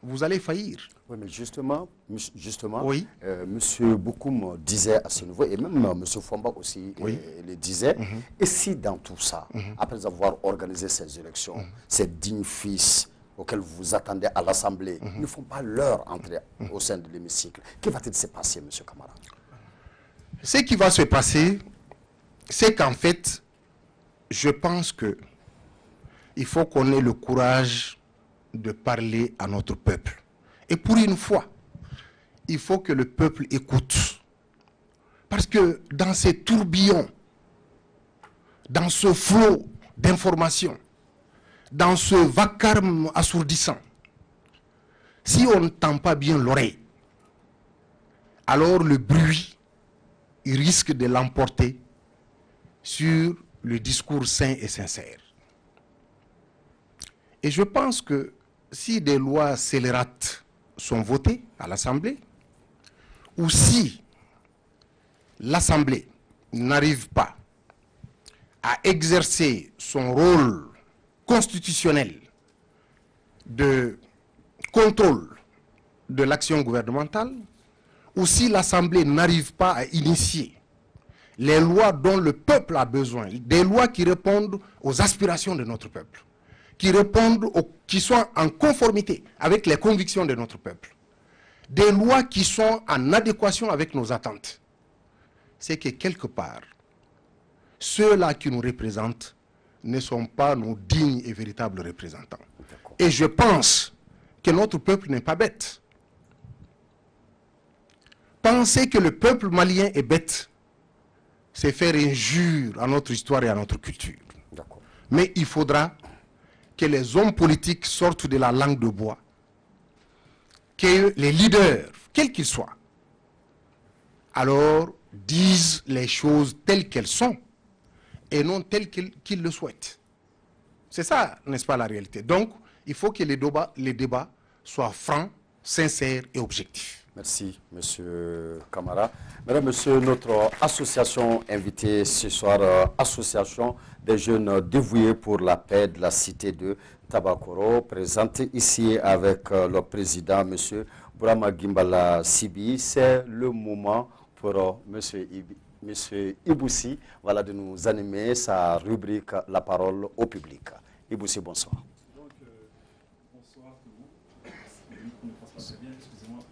vous allez faillir. Oui, mais justement oui. M. Bokoum disait à ce niveau, et même M. Fomba aussi oui. Le disait, et si dans tout ça, après avoir organisé ces élections, ces dignes fils auxquels vous vous attendez à l'Assemblée ne font pas leur entrée au sein de l'hémicycle, que va-t-il se passer, M. Camara? Ce qui va se passer, c'est qu'en fait, je pense que il faut qu'on ait le courage de parler à notre peuple. Et pour une fois, il faut que le peuple écoute. Parce que dans ces tourbillons, dans ce flot d'informations, dans ce vacarme assourdissant, si on ne tend pas bien l'oreille, alors le bruit il risque de l'emporter sur le discours sain et sincère. Et je pense que si des lois scélérates sont votées à l'Assemblée, ou si l'Assemblée n'arrive pas à exercer son rôle constitutionnel de contrôle de l'action gouvernementale, ou si l'Assemblée n'arrive pas à initier les lois dont le peuple a besoin, des lois qui répondent aux aspirations de notre peuple, qui soient en conformité avec les convictions de notre peuple, des lois qui sont en adéquation avec nos attentes, c'est que quelque part, ceux-là qui nous représentent ne sont pas nos dignes et véritables représentants. Et je pense que notre peuple n'est pas bête. Penser que le peuple malien est bête, c'est faire injure à notre histoire et à notre culture. Mais il faudra que les hommes politiques sortent de la langue de bois, que les leaders, quels qu'ils soient, alors disent les choses telles qu'elles sont et non telles qu'ils le souhaitent. C'est ça, n'est-ce pas, la réalité. Donc, il faut que les débats soient francs, sincères et objectifs. Merci, Monsieur Camara. Mesdames, Messieurs, notre association invitée ce soir, Association des jeunes dévoués pour la paix de la cité de Tabakoro, présentée ici avec le président, Monsieur Bourama Gimbala Sibi. C'est le moment pour Monsieur Iboussi, voilà, de nous animer sa rubrique La parole au public. Iboussi, bonsoir. Bonsoir tout le monde.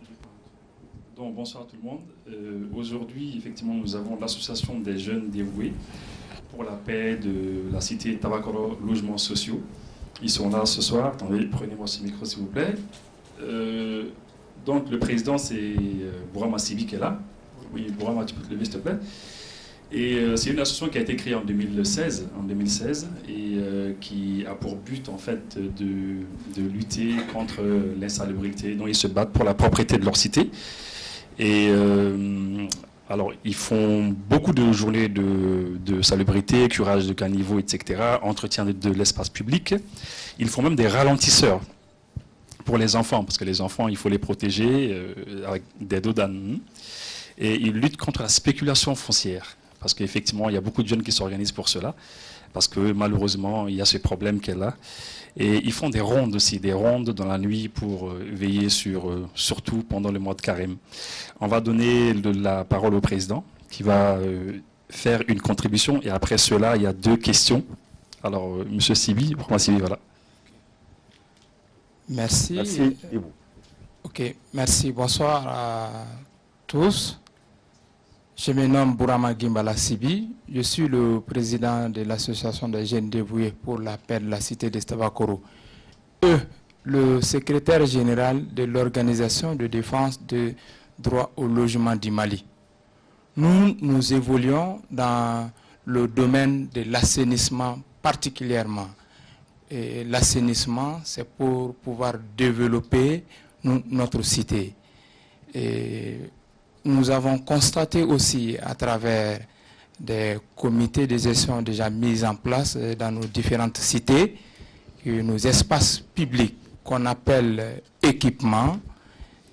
Donc, bonsoir tout le monde. Aujourd'hui, effectivement, nous avons l'association des jeunes dévoués pour la paix de la cité Tabakoro Logements Sociaux. Ils sont là ce soir. Attendez, prenez-moi ce micro s'il vous plaît. Donc, le président, c'est Bourama Sibi qui est là. Oui, Bourama, tu peux te lever s'il te plaît. Et c'est une association qui a été créée en 2016 et qui a pour but en fait de lutter contre l'insalubrité. Donc ils se battent pour la propriété de leur cité. Et alors ils font beaucoup de journées de salubrité, curage de caniveaux, etc., entretien de l'espace public. Ils font même des ralentisseurs pour les enfants, parce que les enfants, il faut les protéger avec des dos d'âne. Et ils luttent contre la spéculation foncière. Parce qu'effectivement, il y a beaucoup de jeunes qui s'organisent pour cela, parce que malheureusement, il y a ce problème qu'elle a. Et ils font des rondes aussi, des rondes dans la nuit pour veiller surtout pendant le mois de carême. On va donner la parole au président, qui va faire une contribution, et après cela, il y a 2 questions. Alors, Monsieur Sibi, voilà. Merci. Merci. Ok, merci. Bonsoir à tous. Je me nomme Bourama Gimbala Sibi. Je suis le président de l'association des jeunes dévoués pour la paix de la cité de Tabakoro. Le secrétaire général de l'organisation de défense des droits au logement du Mali. Nous évoluons dans le domaine de l'assainissement particulièrement. Et l'assainissement, c'est pour pouvoir développer notre cité. Et nous avons constaté aussi à travers des comités de gestion déjà mis en place dans nos différentes cités que nos espaces publics qu'on appelle équipements,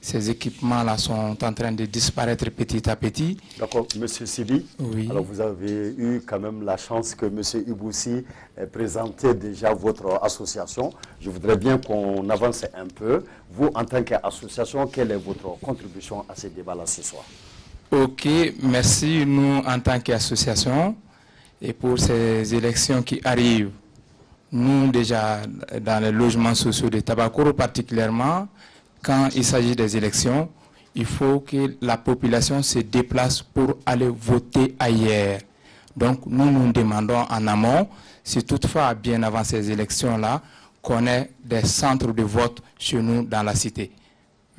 ces équipements-là sont en train de disparaître petit à petit. D'accord, Monsieur Sibi. Oui. Alors vous avez eu quand même la chance que Monsieur Iboussi ait présenté déjà votre association. Je voudrais bien qu'on avance un peu. Vous, en tant qu'association, quelle est votre contribution à ce débat-là ce soir? Ok, merci. Nous, en tant qu'association, et pour ces élections qui arrivent, nous déjà, dans les logements sociaux de Tabakoro particulièrement, quand il s'agit des élections, il faut que la population se déplace pour aller voter ailleurs. Donc nous demandons en amont, si toutefois bien avant ces élections-là, qu'on ait des centres de vote chez nous dans la cité.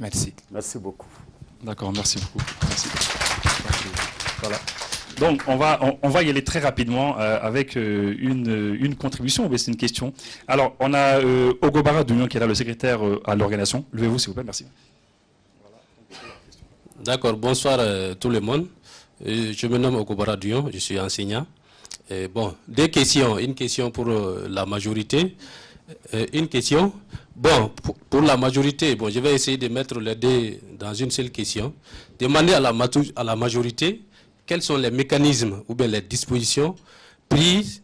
Merci. Merci beaucoup. D'accord, merci beaucoup. Merci. Voilà. Donc on va y aller très rapidement avec une contribution, mais c'est une question. Alors on a Ogobara Douyon qui est là, le secrétaire à l'organisation. Levez-vous s'il vous plaît, merci. D'accord, bonsoir tout le monde. Je me nomme Ogobara Douyon, je suis enseignant. Et bon, 2 questions. Une question pour la majorité. Une question. Bon, pour la majorité, bon, je vais essayer de mettre les 2 dans une seule question. Demander à la majorité quels sont les mécanismes ou bien les dispositions prises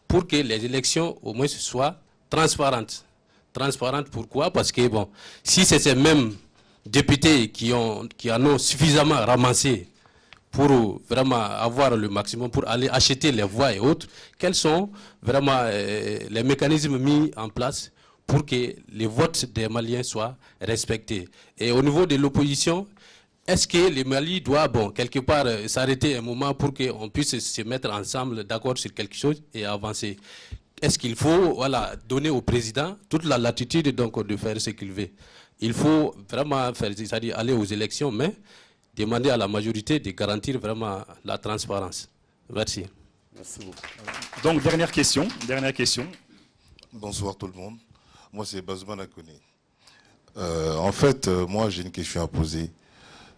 pour que les élections au moins soient transparentes. Transparentes pourquoi? Parce que bon, si c'est ces mêmes députés qui en ont suffisamment ramassé pour vraiment avoir le maximum, pour aller acheter les voix et autres, quels sont vraiment les mécanismes mis en place pour que les votes des Maliens soient respectés? Et au niveau de l'opposition, est-ce que le Mali doit, bon, quelque part, s'arrêter un moment pour qu'on puisse se mettre ensemble, d'accord sur quelque chose et avancer? est-ce qu'il faut voilà, donner au président toute la latitude donc, de faire ce qu'il veut? Il faut vraiment faire, c'est-à-dire aller aux élections, mais demander à la majorité de garantir vraiment la transparence. Merci. Merci beaucoup. Donc, dernière question. Bonsoir tout le monde. Moi, c'est Bazouman Akone. En fait, moi, j'ai une question à poser.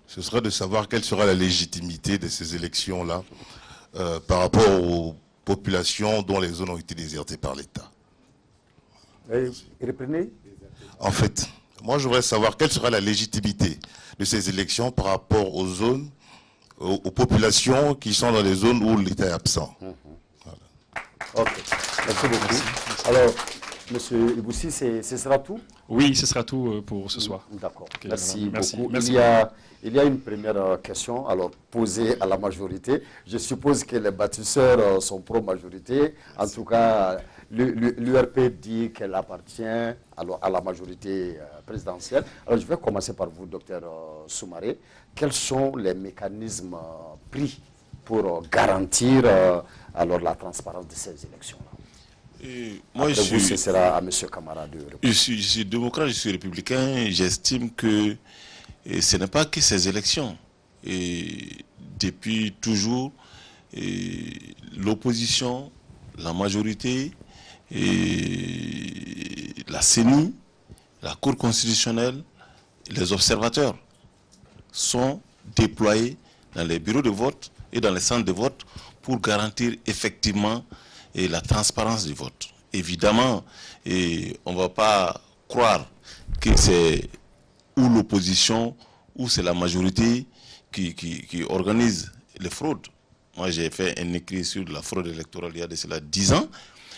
Ce serait de savoir quelle sera la légitimité de ces élections-là par rapport aux populations dont les zones ont été désertées par l'État. Reprenez. En fait, moi, je voudrais savoir quelle sera la légitimité de ces élections par rapport aux zones, aux populations qui sont dans les zones où l'État est absent. Voilà. Ok, merci beaucoup. Alors, Monsieur Iboussi, ce sera tout? Oui, ce sera tout pour ce soir. D'accord, Okay, merci beaucoup. Merci. Il y a une première question, alors posée à la majorité. Je suppose que les bâtisseurs sont pro-majorité. En tout cas, l'URP dit qu'elle appartient alors, à la majorité présidentielle. Alors, je vais commencer par vous, docteur Soumaré. Quels sont les mécanismes pris pour garantir alors, la transparence de ces élections-là? Moi, ce sera à M. Camara de répondre. Je suis démocrate, je suis républicain. J'estime que ce n'est pas que ces élections. Et depuis toujours, l'opposition, la majorité, la CENI, la Cour constitutionnelle, les observateurs sont déployés dans les bureaux de vote et dans les centres de vote pour garantir effectivement et la transparence du vote. Évidemment, on ne va pas croire que c'est ou l'opposition ou c'est la majorité qui organise les fraudes. Moi, j'ai fait un écrit sur la fraude électorale il y a de cela 10 ans.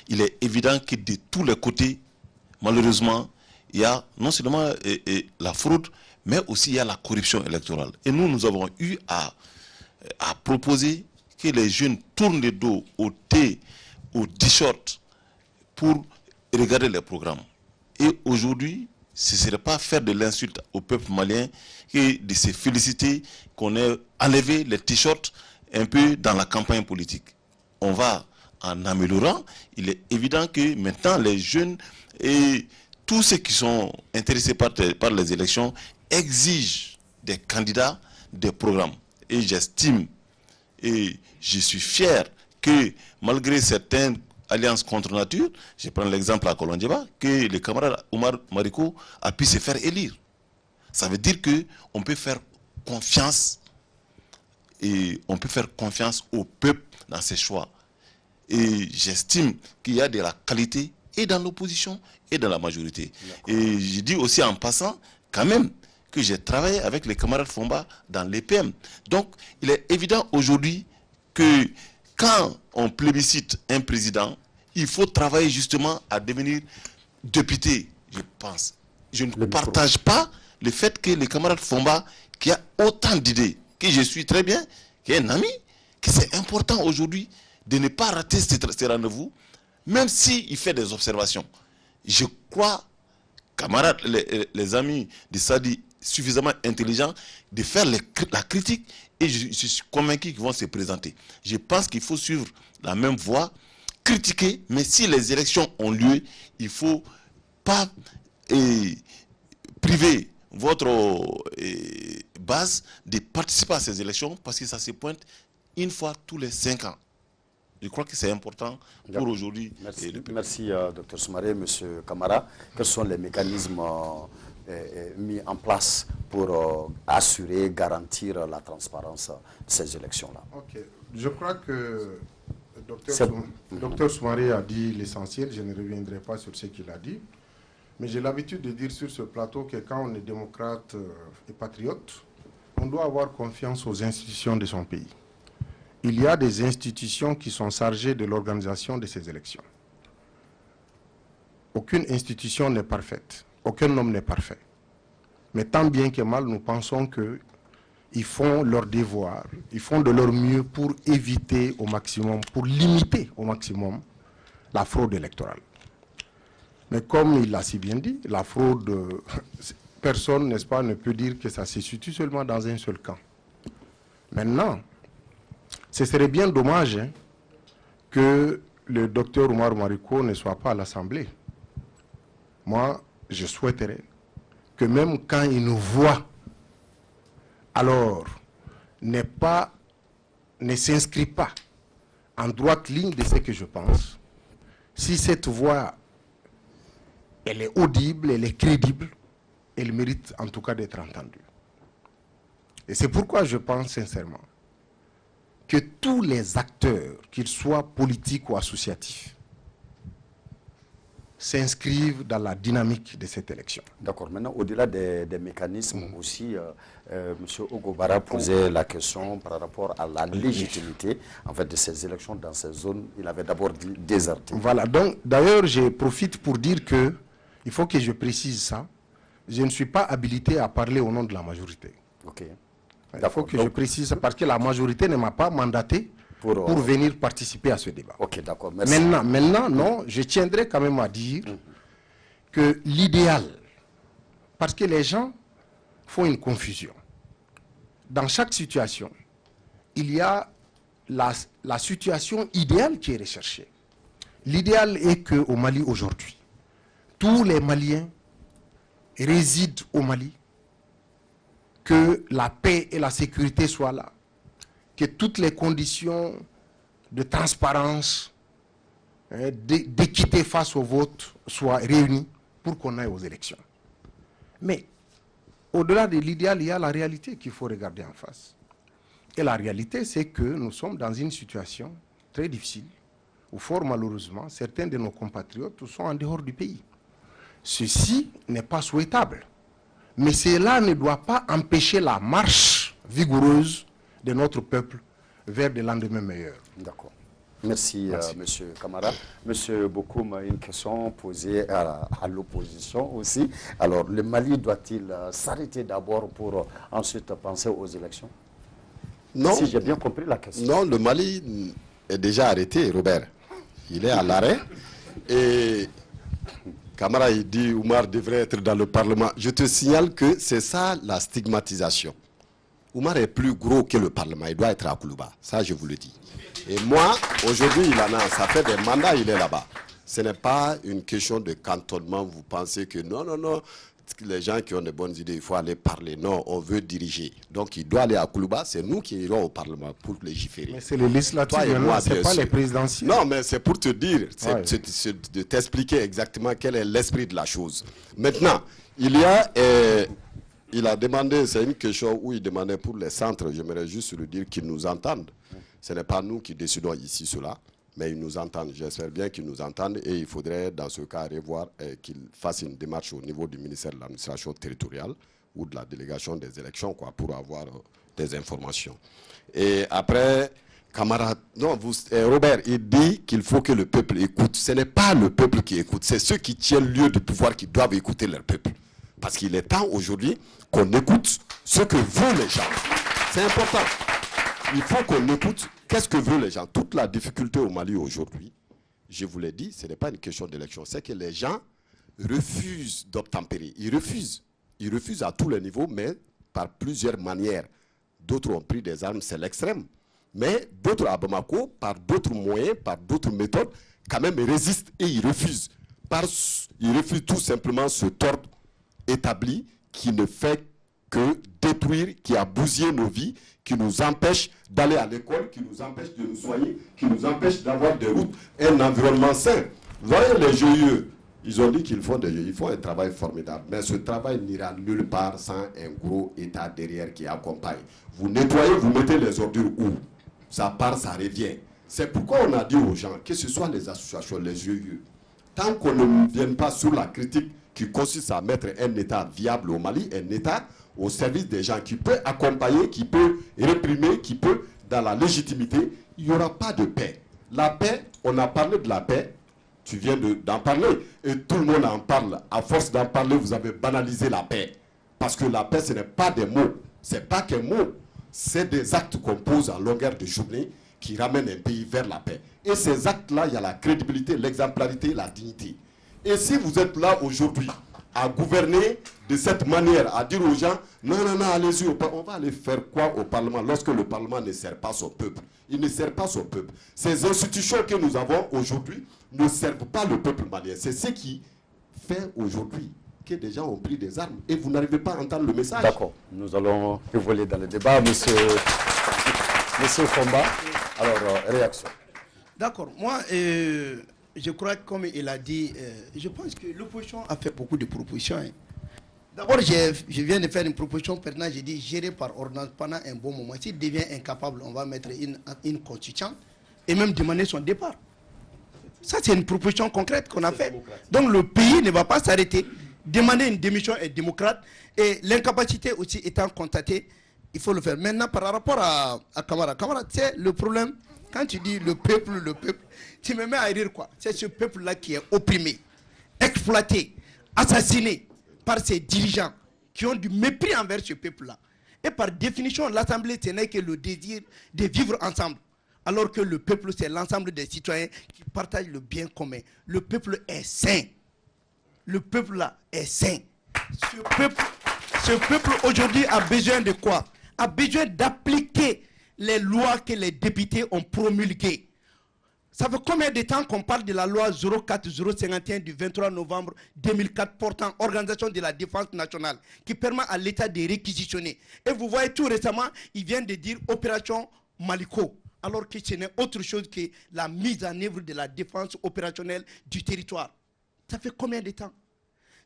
Il est évident que de tous les côtés, malheureusement, il y a non seulement la fraude, mais aussi il y a la corruption électorale. Et nous avons eu à proposer que les jeunes tournent le dos au thé, au t-shirt pour regarder les programmes. Et aujourd'hui, ce ne serait pas faire de l'insulte au peuple malien que de se féliciter qu'on ait enlevé les t-shirts un peu dans la campagne politique. On va en améliorant. Il est évident que maintenant les jeunes et tous ceux qui sont intéressés par les élections exigent des candidats, des programmes. Et j'estime et je suis fier que malgré certaines alliances contre nature, je prends l'exemple à Kolondjeba, que le camarade Omar Mariko a pu se faire élire. Ça veut dire qu'on peut faire confiance et on peut faire confiance au peuple dans ses choix. Et j'estime qu'il y a de la qualité et dans l'opposition et dans la majorité. Et je dis aussi en passant quand même que j'ai travaillé avec les camarades Fomba dans l'EPM. Donc il est évident aujourd'hui que quand on plébiscite un président, il faut travailler justement à devenir député, je pense. Je ne partage pas le fait que les camarades Fomba, qui a autant d'idées, que je suis très bien, qui est un ami, que c'est important aujourd'hui de ne pas rater ces rendez-vous, même s'il fait des observations. Je crois, camarades, les amis de Sadi, suffisamment intelligents, de faire la critique, et je suis convaincu qu'ils vont se présenter. Je pense qu'il faut suivre la même voie, critiquer, mais si les élections ont lieu, il ne faut pas priver votre base de participer à ces élections, parce que ça se pointe une fois tous les 5 ans. Je crois que c'est important pour aujourd'hui. Merci, Dr Soumaré. M. Camara, quels sont les mécanismes mis en place pour assurer, garantir la transparence de ces élections-là? Je crois que Dr Soumaré a dit l'essentiel. Je ne reviendrai pas sur ce qu'il a dit. Mais j'ai l'habitude de dire sur ce plateau que quand on est démocrate et patriote, on doit avoir confiance aux institutions de son pays. Il y a des institutions qui sont chargées de l'organisation de ces élections. Aucune institution n'est parfaite. Aucun homme n'est parfait. Mais tant bien que mal, nous pensons qu'ils font leur devoir, ils font de leur mieux pour éviter au maximum, pour limiter au maximum la fraude électorale. Mais comme il l'a si bien dit, la fraude, personne, n'est-ce pas, ne peut dire que ça se situe seulement dans un seul camp. Maintenant, ce serait bien dommage que le docteur Oumar Mariko ne soit pas à l'Assemblée. Moi, je souhaiterais que même quand il nous voit, alors ne s'inscrit pas en droite ligne de ce que je pense. Si cette voix, elle est audible, elle est crédible, elle mérite en tout cas d'être entendue. Et c'est pourquoi je pense sincèrement que tous les acteurs, qu'ils soient politiques ou associatifs, s'inscrivent dans la dynamique de cette élection. D'accord. Maintenant, au-delà des mécanismes aussi, M. Ogobara posait la question par rapport à la légitimité en fait, de ces élections dans ces zones. Il avait d'abord dit désertées. Voilà. Donc, d'ailleurs, je profite pour dire que il faut que je précise ça. Je ne suis pas habilité à parler au nom de la majorité. Ok. Il faut que je précise ça parce que la majorité ne m'a pas mandaté pour venir participer à ce débat. Ok, d'accord. Merci. Maintenant, non, je tiendrai quand même à dire que l'idéal, parce que les gens font une confusion. Dans chaque situation, il y a la situation idéale qui est recherchée. L'idéal est qu'au Mali aujourd'hui, tous les Maliens résident au Mali, que la paix et la sécurité soient là, que toutes les conditions de transparence, d'équité face au vote soient réunies pour qu'on aille aux élections. Mais au-delà de l'idéal, il y a la réalité qu'il faut regarder en face. Et la réalité, c'est que nous sommes dans une situation très difficile, où fort malheureusement, certains de nos compatriotes sont en dehors du pays. Ceci n'est pas souhaitable. Mais cela ne doit pas empêcher la marche vigoureuse de notre peuple vers des lendemains meilleurs. D'accord. Merci, Monsieur Camara. Monsieur Bokoum, une question posée à l'opposition aussi. Alors, le Mali doit-il s'arrêter d'abord pour ensuite penser aux élections? Non. Si j'ai bien compris la question. Non, le Mali est déjà arrêté, Robert. Il est à l'arrêt. Et Camara, il dit Oumar devrait être dans le Parlement. Je te signale que c'est ça la stigmatisation. Oumar est plus gros que le Parlement. Il doit être à Koulouba. Ça, je vous le dis. Et moi, aujourd'hui, il en a. Ça fait des mandats, il est là-bas. Ce n'est pas une question de cantonnement. Vous pensez que non, non, non. Les gens qui ont de bonnes idées, il faut aller parler. Non, on veut diriger. Donc, il doit aller à Koulouba. C'est nous qui irons au Parlement pour légiférer. Mais c'est les législatives, ce n'est pas les présidentielles. Non, mais c'est pour te dire, de t'expliquer exactement quel est l'esprit de la chose. Maintenant, il a demandé, c'est une question où il demandait pour les centres, j'aimerais juste lui dire qu'ils nous entendent. Ce n'est pas nous qui décidons ici cela, mais ils nous entendent. J'espère bien qu'ils nous entendent et il faudrait dans ce cas revoir qu'ils fassent une démarche au niveau du ministère de l'administration territoriale ou de la délégation des élections pour avoir des informations. Et après, camarade, non, Robert, il dit qu'il faut que le peuple écoute. Ce n'est pas le peuple qui écoute, c'est ceux qui tiennent lieu de pouvoir qui doivent écouter leur peuple. Parce qu'il est temps aujourd'hui qu'on écoute ce que veulent les gens. C'est important. Il faut qu'on écoute qu'est-ce que veulent les gens. Toute la difficulté au Mali aujourd'hui, je vous l'ai dit, ce n'est pas une question d'élection. C'est que les gens refusent d'obtempérer. Ils refusent. Ils refusent à tous les niveaux, mais par plusieurs manières. D'autres ont pris des armes, c'est l'extrême. Mais d'autres à Bamako, par d'autres moyens, par d'autres méthodes, quand même résistent et ils refusent. Ils refusent tout simplement ce tort établi qui ne fait que détruire, qui a bousillé nos vies, qui nous empêche d'aller à l'école, qui nous empêche de nous soigner, qui nous empêche d'avoir des routes, un environnement sain. Voyez les GIE, ils ont dit qu'ils font un travail formidable, mais ce travail n'ira nulle part sans un gros État derrière qui accompagne. Vous nettoyez, vous mettez les ordures où? Ça part, ça revient. C'est pourquoi on a dit aux gens, que ce soit les associations, les GIE, tant qu'on ne vienne pas sur la critique qui consiste à mettre un État viable au Mali, un État au service des gens qui peut accompagner, qui peut réprimer, qui peut, dans la légitimité, il n'y aura pas de paix. La paix, on a parlé de la paix, tu viens d'en parler, et tout le monde en parle. À force d'en parler, vous avez banalisé la paix. Parce que la paix, ce n'est pas des mots, ce n'est pas qu'un mot, c'est des actes qu'on pose en longueur de journée qui ramènent un pays vers la paix. Et ces actes-là, il y a la crédibilité, l'exemplarité, la dignité. Et si vous êtes là aujourd'hui, à gouverner de cette manière, à dire aux gens, non, non, non, allez-y, on va aller faire quoi au Parlement lorsque le Parlement ne sert pas son peuple? Il ne sert pas son peuple. Ces institutions que nous avons aujourd'hui ne servent pas le peuple malien. C'est ce qui fait aujourd'hui que des gens ont pris des armes et vous n'arrivez pas à entendre le message. D'accord, nous allons évoluer dans le débat. Monsieur Fomba, alors réaction. D'accord, moi je crois que comme il a dit, je pense que l'opposition a fait beaucoup de propositions. Hein. D'abord, je viens de faire une proposition pertinente, j'ai dit gérer par ordonnance pendant un bon moment. S'il devient incapable, on va mettre une constituante et même demander son départ. Ça, c'est une proposition concrète qu'on a faite. Donc le pays ne va pas s'arrêter. Demander une démission est démocrate et l'incapacité aussi étant constatée, il faut le faire. Maintenant, par rapport à Kamara, c'est le problème, quand tu dis le peuple, tu me mets à rire quoi. C'est ce peuple-là qui est opprimé, exploité, assassiné par ces dirigeants qui ont du mépris envers ce peuple-là. Et par définition, l'Assemblée, ce n'est que le désir de vivre ensemble. Alors que le peuple, c'est l'ensemble des citoyens qui partagent le bien commun. Le peuple est sain. Le peuple là est sain. Ce peuple aujourd'hui a besoin de quoi? A besoin d'appliquer les lois que les députés ont promulguées. Ça fait combien de temps qu'on parle de la loi 04051 du 23 novembre 2004 portant organisation de la défense nationale qui permet à l'État de réquisitionner. Et vous voyez tout récemment, ils viennent de dire opération Maliko. Alors que ce n'est autre chose que la mise en œuvre de la défense opérationnelle du territoire. Ça fait combien de temps?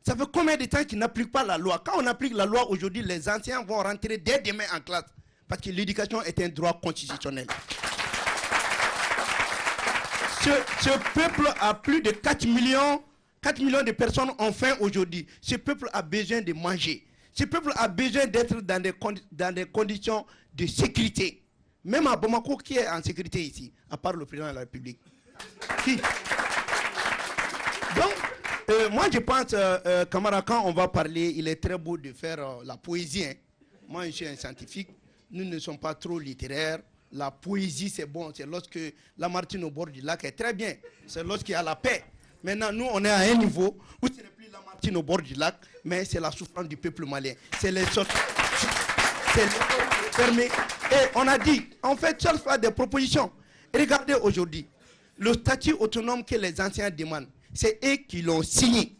Ça fait combien de temps qu'ils n'appliquent pas la loi? Quand on applique la loi aujourd'hui, les anciens vont rentrer dès demain en classe. Parce que l'éducation est un droit constitutionnel. Ce peuple a plus de 4 millions de personnes ont faim aujourd'hui. Ce peuple a besoin de manger. Ce peuple a besoin d'être dans des conditions de sécurité. Même à Bamako, qui est en sécurité ici, à part le président de la République? Qui? Donc, moi je pense, Kamara, quand on va parler, il est très beau de faire la poésie. Hein. Moi je suis un scientifique, nous ne sommes pas trop littéraires. La poésie c'est bon, c'est lorsque Lamartine au bord du lac est très bien. C'est lorsqu'il y a la paix. Maintenant nous on est à un niveau où ce n'est plus Lamartine au bord du lac, mais c'est la souffrance du peuple malien. C'est les sortes. C'est fermé. Et on a dit, on fait seul faire des propositions. Et regardez aujourd'hui, le statut autonome que les anciens demandent, c'est eux qui l'ont signé.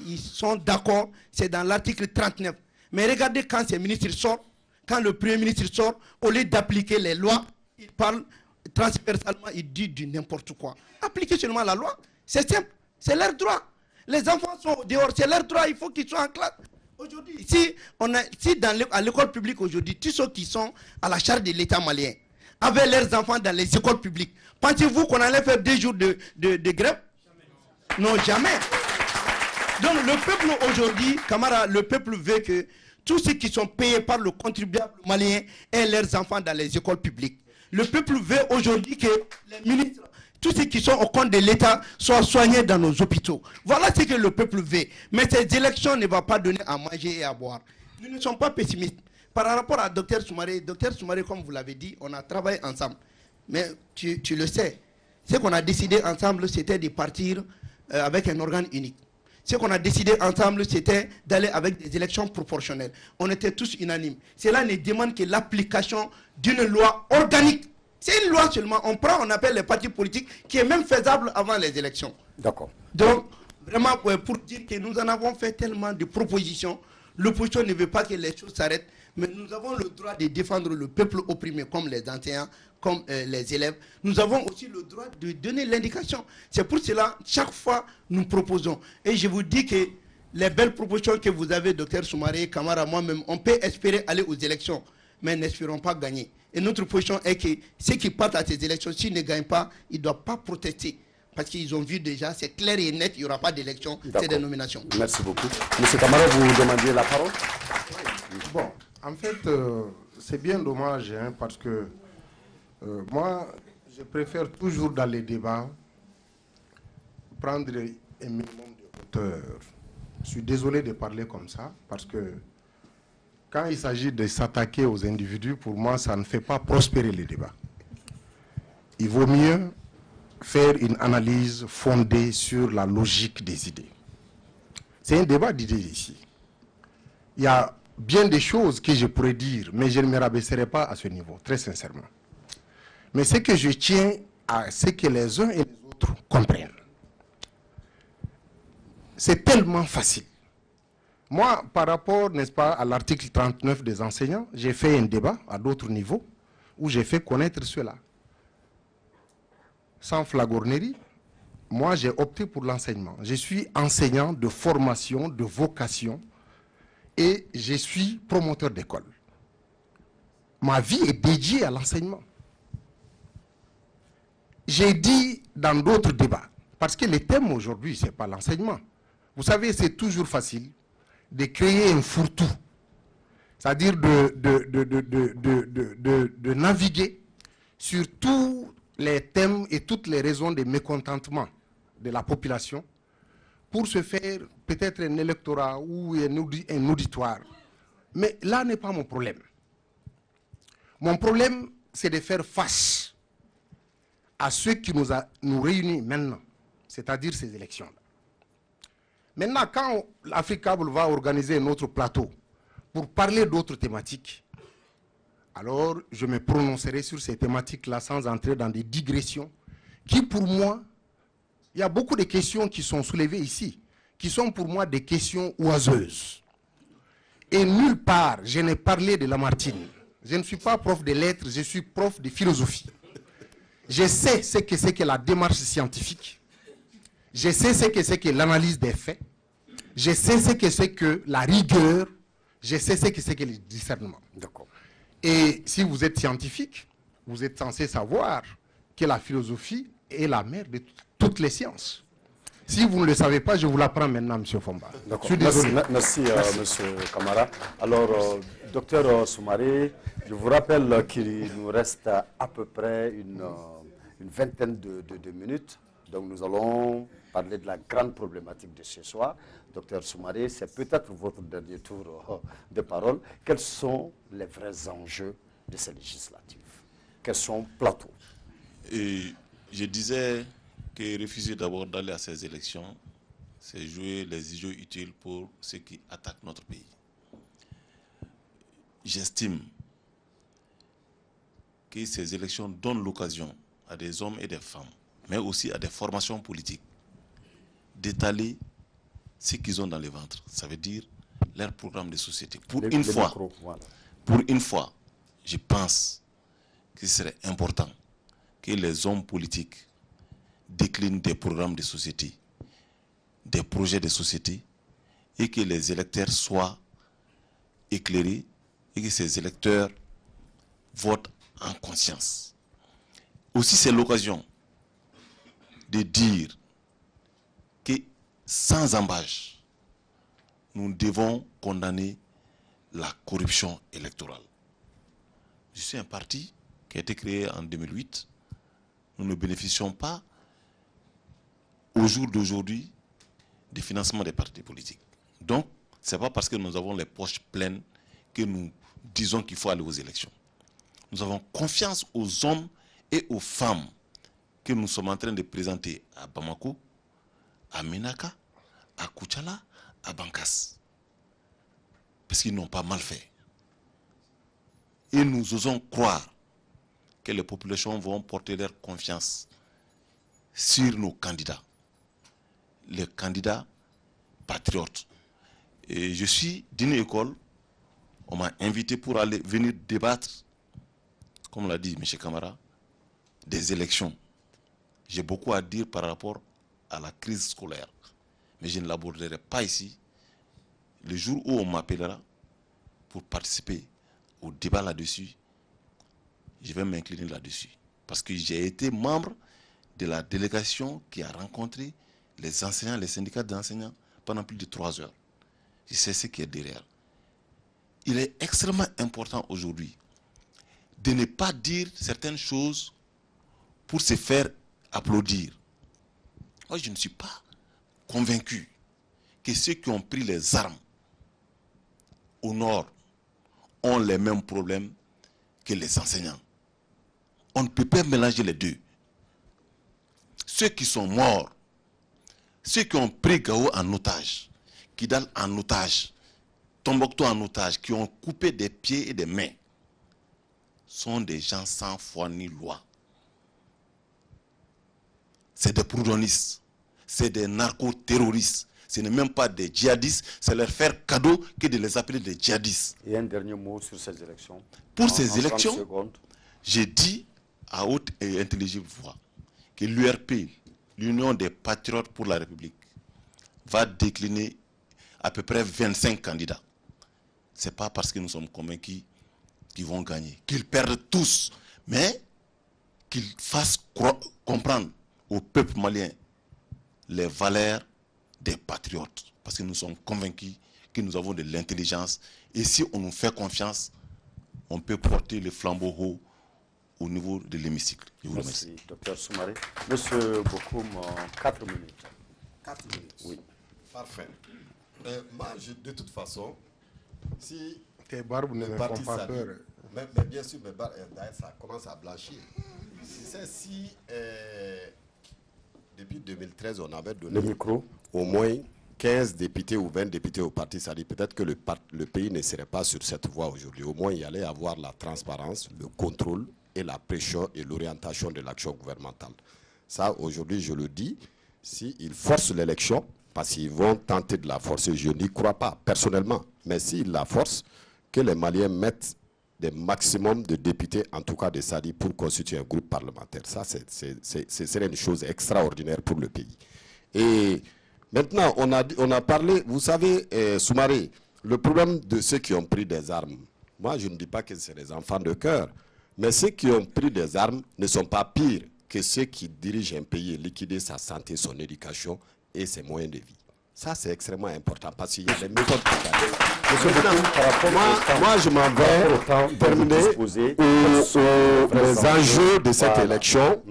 Ils sont d'accord, c'est dans l'article 39. Mais regardez quand ces ministres sortent, quand le Premier ministre sort, au lieu d'appliquer les lois, il parle transversalement, il dit du n'importe quoi. Appliquez seulement la loi, c'est simple, c'est leur droit. Les enfants sont dehors, c'est leur droit, il faut qu'ils soient en classe. Aujourd'hui, si à l'école publique aujourd'hui, tous ceux qui sont à la charge de l'État malien, avec leurs enfants dans les écoles publiques, pensez-vous qu'on allait faire 2 jours de grève? Non, jamais. Donc le peuple aujourd'hui, Kamara, le peuple veut que tous ceux qui sont payés par le contribuable malien aient leurs enfants dans les écoles publiques. Le peuple veut aujourd'hui que les ministres, tous ceux qui sont au compte de l'État soient soignés dans nos hôpitaux. Voilà ce que le peuple veut. Mais ces élections ne vont pas donner à manger et à boire. Nous ne sommes pas pessimistes. Par rapport à Dr Soumaré, comme vous l'avez dit, on a travaillé ensemble. Mais tu le sais, ce qu'on a décidé ensemble, c'était de partir avec un organe unique. Ce qu'on a décidé ensemble, c'était d'aller avec des élections proportionnelles. On était tous unanimes. Cela ne demande que l'application d'une loi organique. C'est une loi seulement. On appelle les partis politiques, qui est même faisable avant les élections. D'accord. Donc, vraiment, pour dire que nous en avons fait tellement de propositions, l'opposition ne veut pas que les choses s'arrêtent, mais nous avons le droit de défendre le peuple opprimé, comme les enseignants, comme les élèves. Nous avons aussi le droit de donner l'indication. C'est pour cela, chaque fois, nous proposons. Et je vous dis que les belles propositions que vous avez, Dr Soumaré, Kamara, moi-même, on peut espérer aller aux élections, mais n'espérons pas gagner. Et notre position est que ceux qui partent à ces élections, s'ils ne gagnent pas, ils ne doivent pas protester. Parce qu'ils ont vu déjà, c'est clair et net, il n'y aura pas d'élection, c'est des nominations. Merci beaucoup. Monsieur Kamara, vous demandiez la parole? Bon, en fait, c'est bien dommage, hein, parce que moi, je préfère toujours dans les débats prendre un minimum de hauteur. Je suis désolé de parler comme ça, parce que quand il s'agit de s'attaquer aux individus, pour moi, ça ne fait pas prospérer les débats. Il vaut mieux faire une analyse fondée sur la logique des idées. C'est un débat d'idées ici. Il y a bien des choses que je pourrais dire, mais je ne me rabaisserai pas à ce niveau, très sincèrement. Mais ce que je tiens à ce que les uns et les autres comprennent. C'est tellement facile. Moi, par rapport, n'est-ce pas, à l'article 39 des enseignants, j'ai fait un débat à d'autres niveaux où j'ai fait connaître cela. Sans flagornerie, moi, j'ai opté pour l'enseignement. Je suis enseignant de formation, de vocation, et je suis promoteur d'école. Ma vie est dédiée à l'enseignement. J'ai dit dans d'autres débats, parce que le thème aujourd'hui, ce n'est pas l'enseignement. Vous savez, c'est toujours facile de créer un fourre-tout, c'est-à-dire de naviguer sur tous les thèmes et toutes les raisons de mécontentement de la population pour se faire peut-être un électorat ou un auditoire. Mais là n'est pas mon problème. Mon problème, c'est de faire face à ce qui nous réunit maintenant, c'est-à-dire ces élections-là. Maintenant, quand l'Africable va organiser un autre plateau pour parler d'autres thématiques, alors je me prononcerai sur ces thématiques-là sans entrer dans des digressions qui, pour moi, il y a beaucoup de questions qui sont soulevées ici, qui sont pour moi des questions oiseuses. Et nulle part, je n'ai parlé de Lamartine. Je ne suis pas prof de lettres, je suis prof de philosophie. Je sais ce que c'est que la démarche scientifique. Je sais ce que c'est que l'analyse des faits. Je sais ce que c'est que la rigueur. Je sais ce que c'est que le discernement. D'accord. Et si vous êtes scientifique, vous êtes censé savoir que la philosophie est la mère de toutes les sciences. Si vous ne le savez pas, je vous l'apprends maintenant, M. Fomba. D'accord. Merci, M. Camara. Alors, docteur Soumaré, je vous rappelle qu'il nous reste à peu près une vingtaine de minutes. Donc, nous allons parler de la grande problématique de ce soir. Docteur Soumaré, c'est peut-être votre dernier tour de parole. Quels sont les vrais enjeux de ces législatives? Quels sont plateaux? Et je disais que refuser d'abord d'aller à ces élections, c'est jouer les idiots utiles pour ceux qui attaquent notre pays. J'estime que ces élections donnent l'occasion à des hommes et des femmes, mais aussi à des formations politiques, d'étaler ce qu'ils ont dans le ventre. Ça veut dire leur programme de société. Pour une fois, je pense qu'il serait important que les hommes politiques déclinent des programmes de société, des projets de société, et que les électeurs soient éclairés et que ces électeurs votent en conscience. Aussi, c'est l'occasion de dire que sans embâche, nous devons condamner la corruption électorale. Je suis un parti qui a été créé en 2008. Nous ne bénéficions pas, au jour d'aujourd'hui, du financement des partis politiques. Donc, ce n'est pas parce que nous avons les poches pleines que nous disons qu'il faut aller aux élections. Nous avons confiance aux hommes et aux femmes que nous sommes en train de présenter à Bamako, à Menaka, à Koutchala, à Bankas. Parce qu'ils n'ont pas mal fait. Et nous osons croire que les populations vont porter leur confiance sur nos candidats. Les candidats patriotes. Et je suis d'une école, on m'a invité pour aller venir débattre, comme l'a dit M. Camara, des élections. J'ai beaucoup à dire par rapport à la crise scolaire. Mais je ne l'aborderai pas ici. Le jour où on m'appellera pour participer au débat là-dessus, je vais m'incliner là-dessus. Parce que j'ai été membre de la délégation qui a rencontré les enseignants, les syndicats d'enseignants pendant plus de 3 heures. Je sais ce qui est derrière. Il est extrêmement important aujourd'hui de ne pas dire certaines choses pour se faire applaudir. Moi, je ne suis pas convaincu que ceux qui ont pris les armes au nord ont les mêmes problèmes que les enseignants. On ne peut pas mélanger les deux. Ceux qui sont morts, ceux qui ont pris Gao en otage, Kidal en otage, Tombouctou en otage, qui ont coupé des pieds et des mains, sont des gens sans foi ni loi. C'est des proudhonistes, c'est des narco-terroristes. Ce n'est même pas des djihadistes, c'est leur faire cadeau que de les appeler des djihadistes. Et un dernier mot sur ces élections. Pour ces élections, j'ai dit à haute et intelligible voix que l'URP, l'Union des Patriotes pour la République, va décliner à peu près 25 candidats. Ce n'est pas parce que nous sommes convaincus qu'ils vont gagner, qu'ils perdent tous, mais qu'ils fassent comprendre au peuple malien les valeurs des patriotes. Parce que nous sommes convaincus que nous avons de l'intelligence. Et si on nous fait confiance, on peut porter le flambeau haut au niveau de l'hémicycle. Je vous remercie. Merci, Dr Soumaré. Monsieur Bokoum, 4 minutes. 4 minutes. Oui. Parfait. Moi, de toute façon, si tes barbes ne me font pas peur. Mais bien sûr, mes barbes, ça commence à blanchir. Si depuis 2013, on avait donné au moins 15 députés ou 20 députés au parti, ça dit peut-être que le pays ne serait pas sur cette voie aujourd'hui. Au moins, il y allait avoir la transparence, le contrôle et la pression et l'orientation de l'action gouvernementale. Ça, aujourd'hui, je le dis, s'ils forcent l'élection, parce qu'ils vont tenter de la forcer, je n'y crois pas, personnellement, mais s'ils la forcent, que les Maliens mettent des maximums de députés, en tout cas de Sadi, pour constituer un groupe parlementaire. Ça, ce serait une chose extraordinaire pour le pays. Et maintenant, on a parlé, vous savez, Soumaré, le problème de ceux qui ont pris des armes, moi je ne dis pas que c'est des enfants de cœur, mais ceux qui ont pris des armes ne sont pas pires que ceux qui dirigent un pays et liquider sa santé, son éducation et ses moyens de vie. Ça, c'est extrêmement important parce qu'il y a des méthodes moi, je m'en vais terminer les enjeux de cette élection.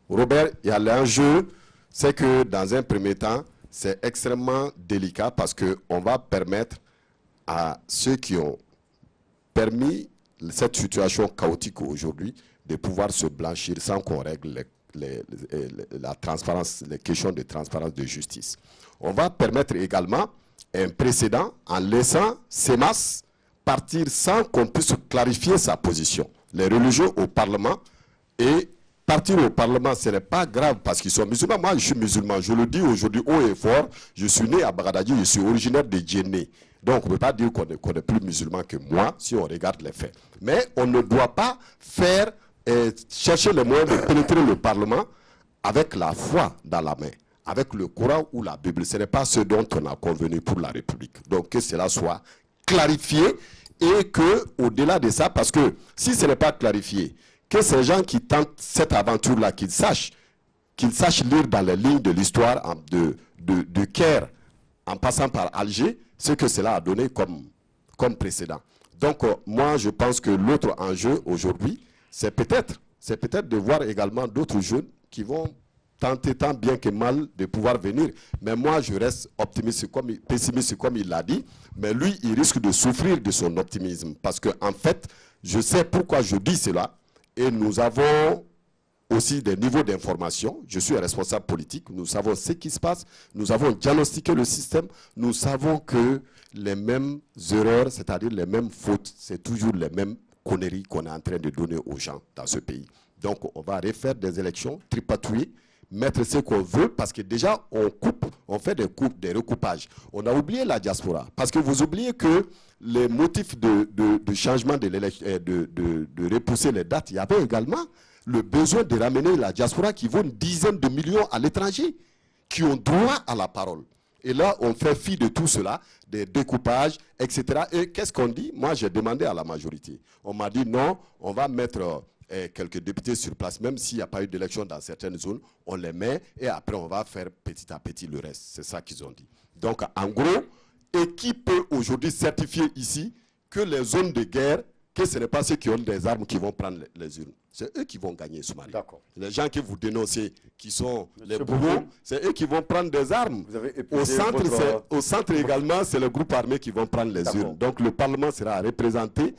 Robert, il y a l'enjeu, c'est que dans un premier temps, c'est extrêmement délicat parce qu'on va permettre à ceux qui ont permis cette situation chaotique aujourd'hui de pouvoir se blanchir sans qu'on règle la transparence, les questions de transparence de justice. On va permettre également un précédent en laissant Semas partir sans qu'on puisse clarifier sa position. Les religieux au Parlement, et partir au Parlement, ce n'est pas grave parce qu'ils sont musulmans. Moi, je suis musulman, je le dis aujourd'hui haut et fort, je suis né à Bagdadi, je suis originaire de Djenné. Donc, on ne peut pas dire qu'on est plus musulman que moi si on regarde les faits. Mais on ne doit pas faire chercher les moyens de pénétrer le Parlement avec la foi dans la main, avec le Coran ou la Bible. Ce n'est pas ce dont on a convenu pour la République. Donc que cela soit clarifié et qu'au-delà de ça, parce que si ce n'est pas clarifié, que ces gens qui tentent cette aventure-là, qu'ils sachent lire dans les lignes de l'histoire de Caire, en passant par Alger, ce que cela a donné comme précédent. Donc moi, je pense que l'autre enjeu aujourd'hui, c'est peut-être de voir également d'autres jeunes qui vont tenter tant bien que mal de pouvoir venir. Mais moi, je reste pessimiste comme il l'a dit. Mais lui, il risque de souffrir de son optimisme. Parce qu'en fait, je sais pourquoi je dis cela. Et nous avons aussi des niveaux d'information. Je suis un responsable politique. Nous savons ce qui se passe. Nous avons diagnostiqué le système. Nous savons que les mêmes erreurs, c'est-à-dire les mêmes fautes, c'est toujours les mêmes conneries qu'on est en train de donner aux gens dans ce pays. Donc, on va refaire des élections, tripatouiller, mettre ce qu'on veut, parce que déjà, on fait des recoupages. On a oublié la diaspora, parce que vous oubliez que les motifs de changement de l'élection, de repousser les dates, il y avait également le besoin de ramener la diaspora qui vaut une dizaine de millions à l'étranger, qui ont droit à la parole. Et là, on fait fi de tout cela, des découpages, etc. Et qu'est-ce qu'on dit? Moi, j'ai demandé à la majorité. On m'a dit non, on va mettre quelques députés sur place, même s'il n'y a pas eu d'élection dans certaines zones, on les met et après on va faire petit à petit le reste. C'est ça qu'ils ont dit. Donc, en gros, et qui peut aujourd'hui certifier ici que les zones de guerre, que ce n'est pas ceux qui ont des armes qui vont prendre les urnes. C'est eux qui vont gagner, Soumaré. Les gens que vous dénoncez, qui sont les bourreaux, c'est eux qui vont prendre des armes. Au centre également, c'est le groupe armé qui vont prendre les urnes. Donc le Parlement sera représenté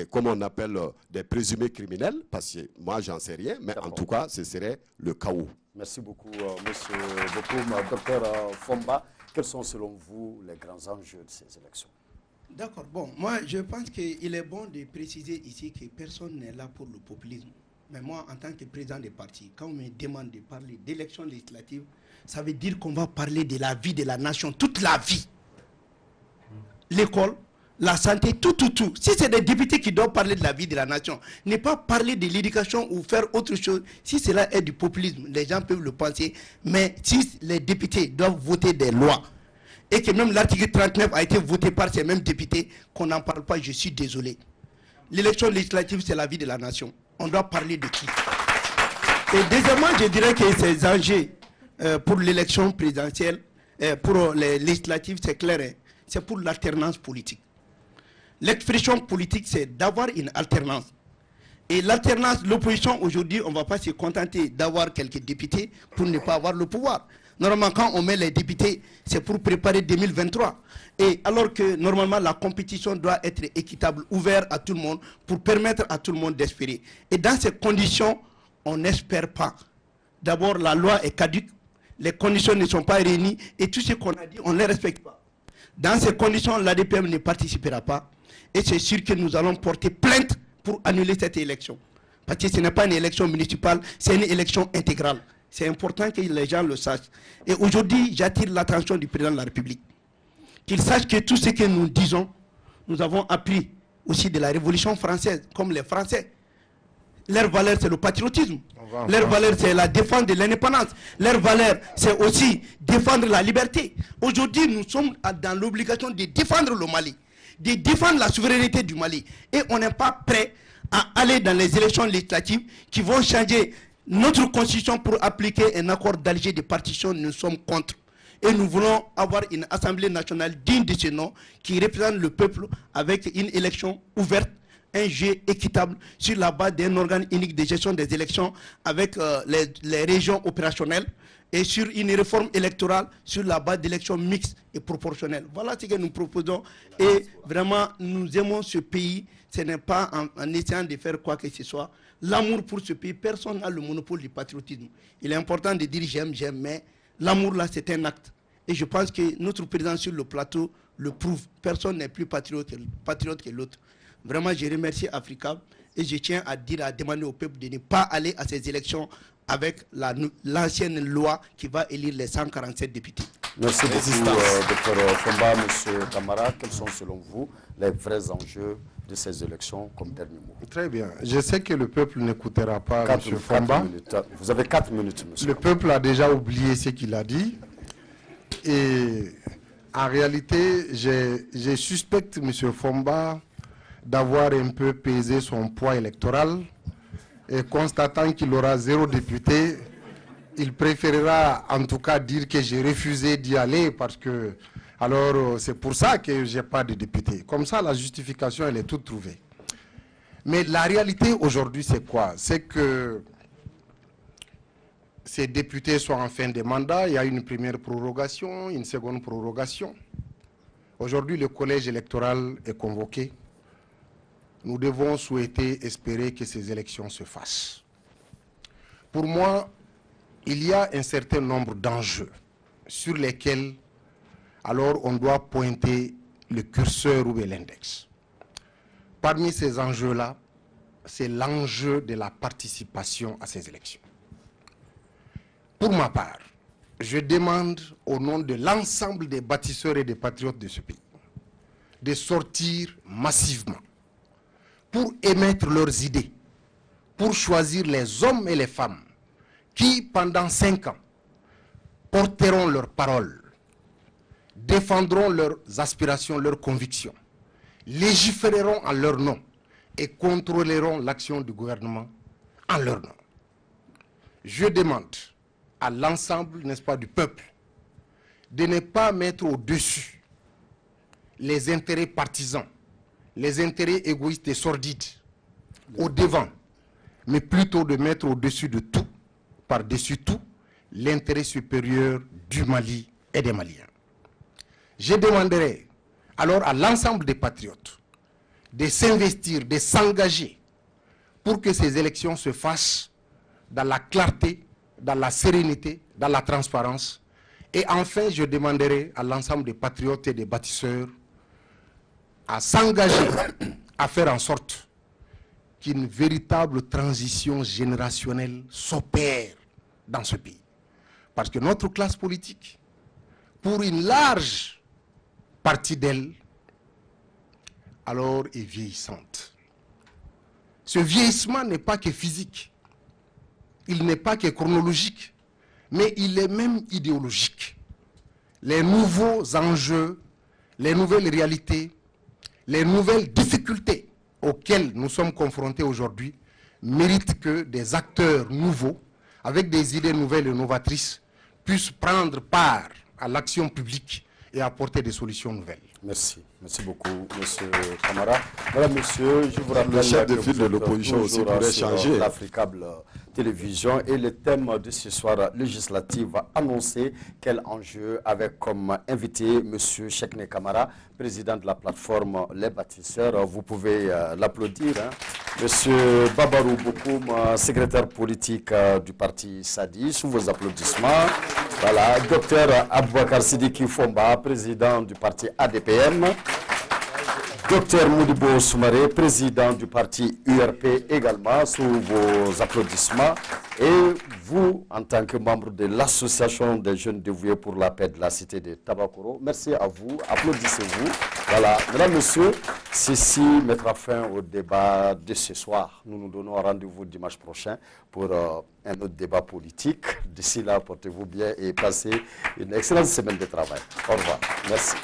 comment on appelle, des présumés criminels, parce que moi, j'en sais rien, mais en tout cas, ce serait le chaos. Merci beaucoup, monsieur Bokoum, docteur Fomba. Quels sont selon vous les grands enjeux de ces élections? D'accord. Bon, moi, je pense qu'il est bon de préciser ici que personne n'est là pour le populisme. Mais moi, en tant que président des partis, quand on me demande de parler d'élections législatives, ça veut dire qu'on va parler de la vie de la nation, toute la vie. L'école, la santé, tout. Si c'est des députés qui doivent parler de la vie de la nation, ne pas parler de l'éducation ou faire autre chose, si cela est du populisme, les gens peuvent le penser. Mais si les députés doivent voter des lois, et que même l'article 39 a été voté par ces mêmes députés, qu'on n'en parle pas, je suis désolé. L'élection législative, c'est la vie de la nation. On doit parler de qui? Et deuxièmement, je dirais que ces enjeux pour l'élection présidentielle, pour les législatives, c'est clair, hein, c'est pour l'alternance politique. L'expression politique, c'est d'avoir une alternance. Et l'alternance, l'opposition, aujourd'hui, on ne va pas se contenter d'avoir quelques députés pour ne pas avoir le pouvoir. Normalement, quand on met les députés, c'est pour préparer 2023. Et alors que, normalement, la compétition doit être équitable, ouverte à tout le monde, pour permettre à tout le monde d'espérer. Et dans ces conditions, on n'espère pas. D'abord, la loi est caduque, les conditions ne sont pas réunies, et tout ce qu'on a dit, on ne les respecte pas. Dans ces conditions, l'ADPM ne participera pas. Et c'est sûr que nous allons porter plainte pour annuler cette élection. Parce que ce n'est pas une élection municipale, c'est une élection intégrale. C'est important que les gens le sachent. Et aujourd'hui, j'attire l'attention du président de la République. Qu'il sache que tout ce que nous disons, nous avons appris aussi de la Révolution française, comme les Français. Leur valeur, c'est le patriotisme. Leur valeur, c'est la défense de l'indépendance. Leur valeur, c'est aussi défendre la liberté. Aujourd'hui, nous sommes dans l'obligation de défendre le Mali, de défendre la souveraineté du Mali. Et on n'est pas prêt à aller dans les élections législatives qui vont changer notre constitution pour appliquer un accord d'Alger de partition. Nous sommes contre. Et nous voulons avoir une Assemblée nationale digne de ce nom qui représente le peuple avec une élection ouverte, un jeu équitable sur la base d'un organe unique de gestion des élections avec les régions opérationnelles et sur une réforme électorale sur la base d'élections mixtes et proportionnelles. Voilà ce que nous proposons et vraiment nous aimons ce pays. Ce n'est pas en essayant de faire quoi que ce soit. L'amour pour ce pays, personne n'a le monopole du patriotisme. Il est important de dire j'aime, mais l'amour là c'est un acte. Et je pense que notre président sur le plateau le prouve. Personne n'est plus patriote que l'autre. Vraiment, je remercie Africa et je tiens à demander au peuple de ne pas aller à ces élections avec l'ancienne loi qui va élire les 147 députés. Merci beaucoup, Dr Fomba. Monsieur Camara, quels sont selon vous les vrais enjeux de ces élections comme dernier mot? Très bien. Je sais que le peuple n'écoutera pas M. Fomba. Vous avez 4 minutes, monsieur. Le peuple a déjà oublié ce qu'il a dit. Et en réalité, je suspecte M. Fomba d'avoir un peu pesé son poids électoral et constatant qu'il aura 0 député, il préférera en tout cas dire que j'ai refusé d'y aller parce que, alors c'est pour ça que je n'ai pas de député. Comme ça, la justification, elle est toute trouvée. Mais la réalité aujourd'hui, c'est quoi? C'est que ces députés sont en fin de mandat, il y a une première prorogation, une seconde prorogation. Aujourd'hui, le collège électoral est convoqué. Nous devons souhaiter, espérer que ces élections se fassent. Pour moi, il y a un certain nombre d'enjeux sur lesquels, alors, on doit pointer le curseur ou l'index. Parmi ces enjeux-là, c'est l'enjeu de la participation à ces élections. Pour ma part, je demande au nom de l'ensemble des bâtisseurs et des patriotes de ce pays de sortir massivement pour émettre leurs idées, pour choisir les hommes et les femmes qui, pendant 5 ans, porteront leurs paroles, défendront leurs aspirations, leurs convictions, légiféreront en leur nom et contrôleront l'action du gouvernement en leur nom. Je demande à l'ensemble, n'est-ce pas, du peuple, de ne pas mettre au-dessus les intérêts partisans, les intérêts égoïstes et sordides au devant, mais plutôt de mettre au-dessus de tout, par-dessus tout, l'intérêt supérieur du Mali et des Maliens. Je demanderai alors à l'ensemble des patriotes de s'investir, de s'engager pour que ces élections se fassent dans la clarté, dans la sérénité, dans la transparence Et enfin, je demanderai à l'ensemble des patriotes et des bâtisseurs à s'engager à faire en sorte qu'une véritable transition générationnelle s'opère dans ce pays. Parce que notre classe politique, pour une large partie d'elle, alors est vieillissante. Ce vieillissement n'est pas que physique, il n'est pas que chronologique, mais il est même idéologique. Les nouveaux enjeux, les nouvelles réalités, les nouvelles difficultés auxquelles nous sommes confrontés aujourd'hui méritent que des acteurs nouveaux, avec des idées nouvelles et novatrices, puissent prendre part à l'action publique et apporter des solutions nouvelles. Merci. Merci beaucoup, monsieur Camara. Voilà, monsieur, je vous rappelle le chef de que file de l'opposition aussi pourrait changer. L'Africable Télévision et le thème de ce soir législatif annoncé. Quel enjeu avec comme invité monsieur Cheikhne Camara, président de la plateforme Les Bâtisseurs. Vous pouvez l'applaudir. Hein. Monsieur Babarou Bokoum, secrétaire politique du parti SADI, sous vos applaudissements. Voilà, docteur Aboubakar Sidiki Fomba, président du parti ADPM. Docteur Modibo Soumaré, président du parti URP également, sous vos applaudissements. Et vous, en tant que membre de l'association des jeunes dévoués pour la paix de la cité de Tabakoro, merci à vous, applaudissez-vous. Voilà, mesdames, messieurs, ceci mettra fin au débat de ce soir. Nous nous donnons rendez-vous dimanche prochain pour un autre débat politique. D'ici là, portez-vous bien et passez une excellente semaine de travail. Au revoir. Merci.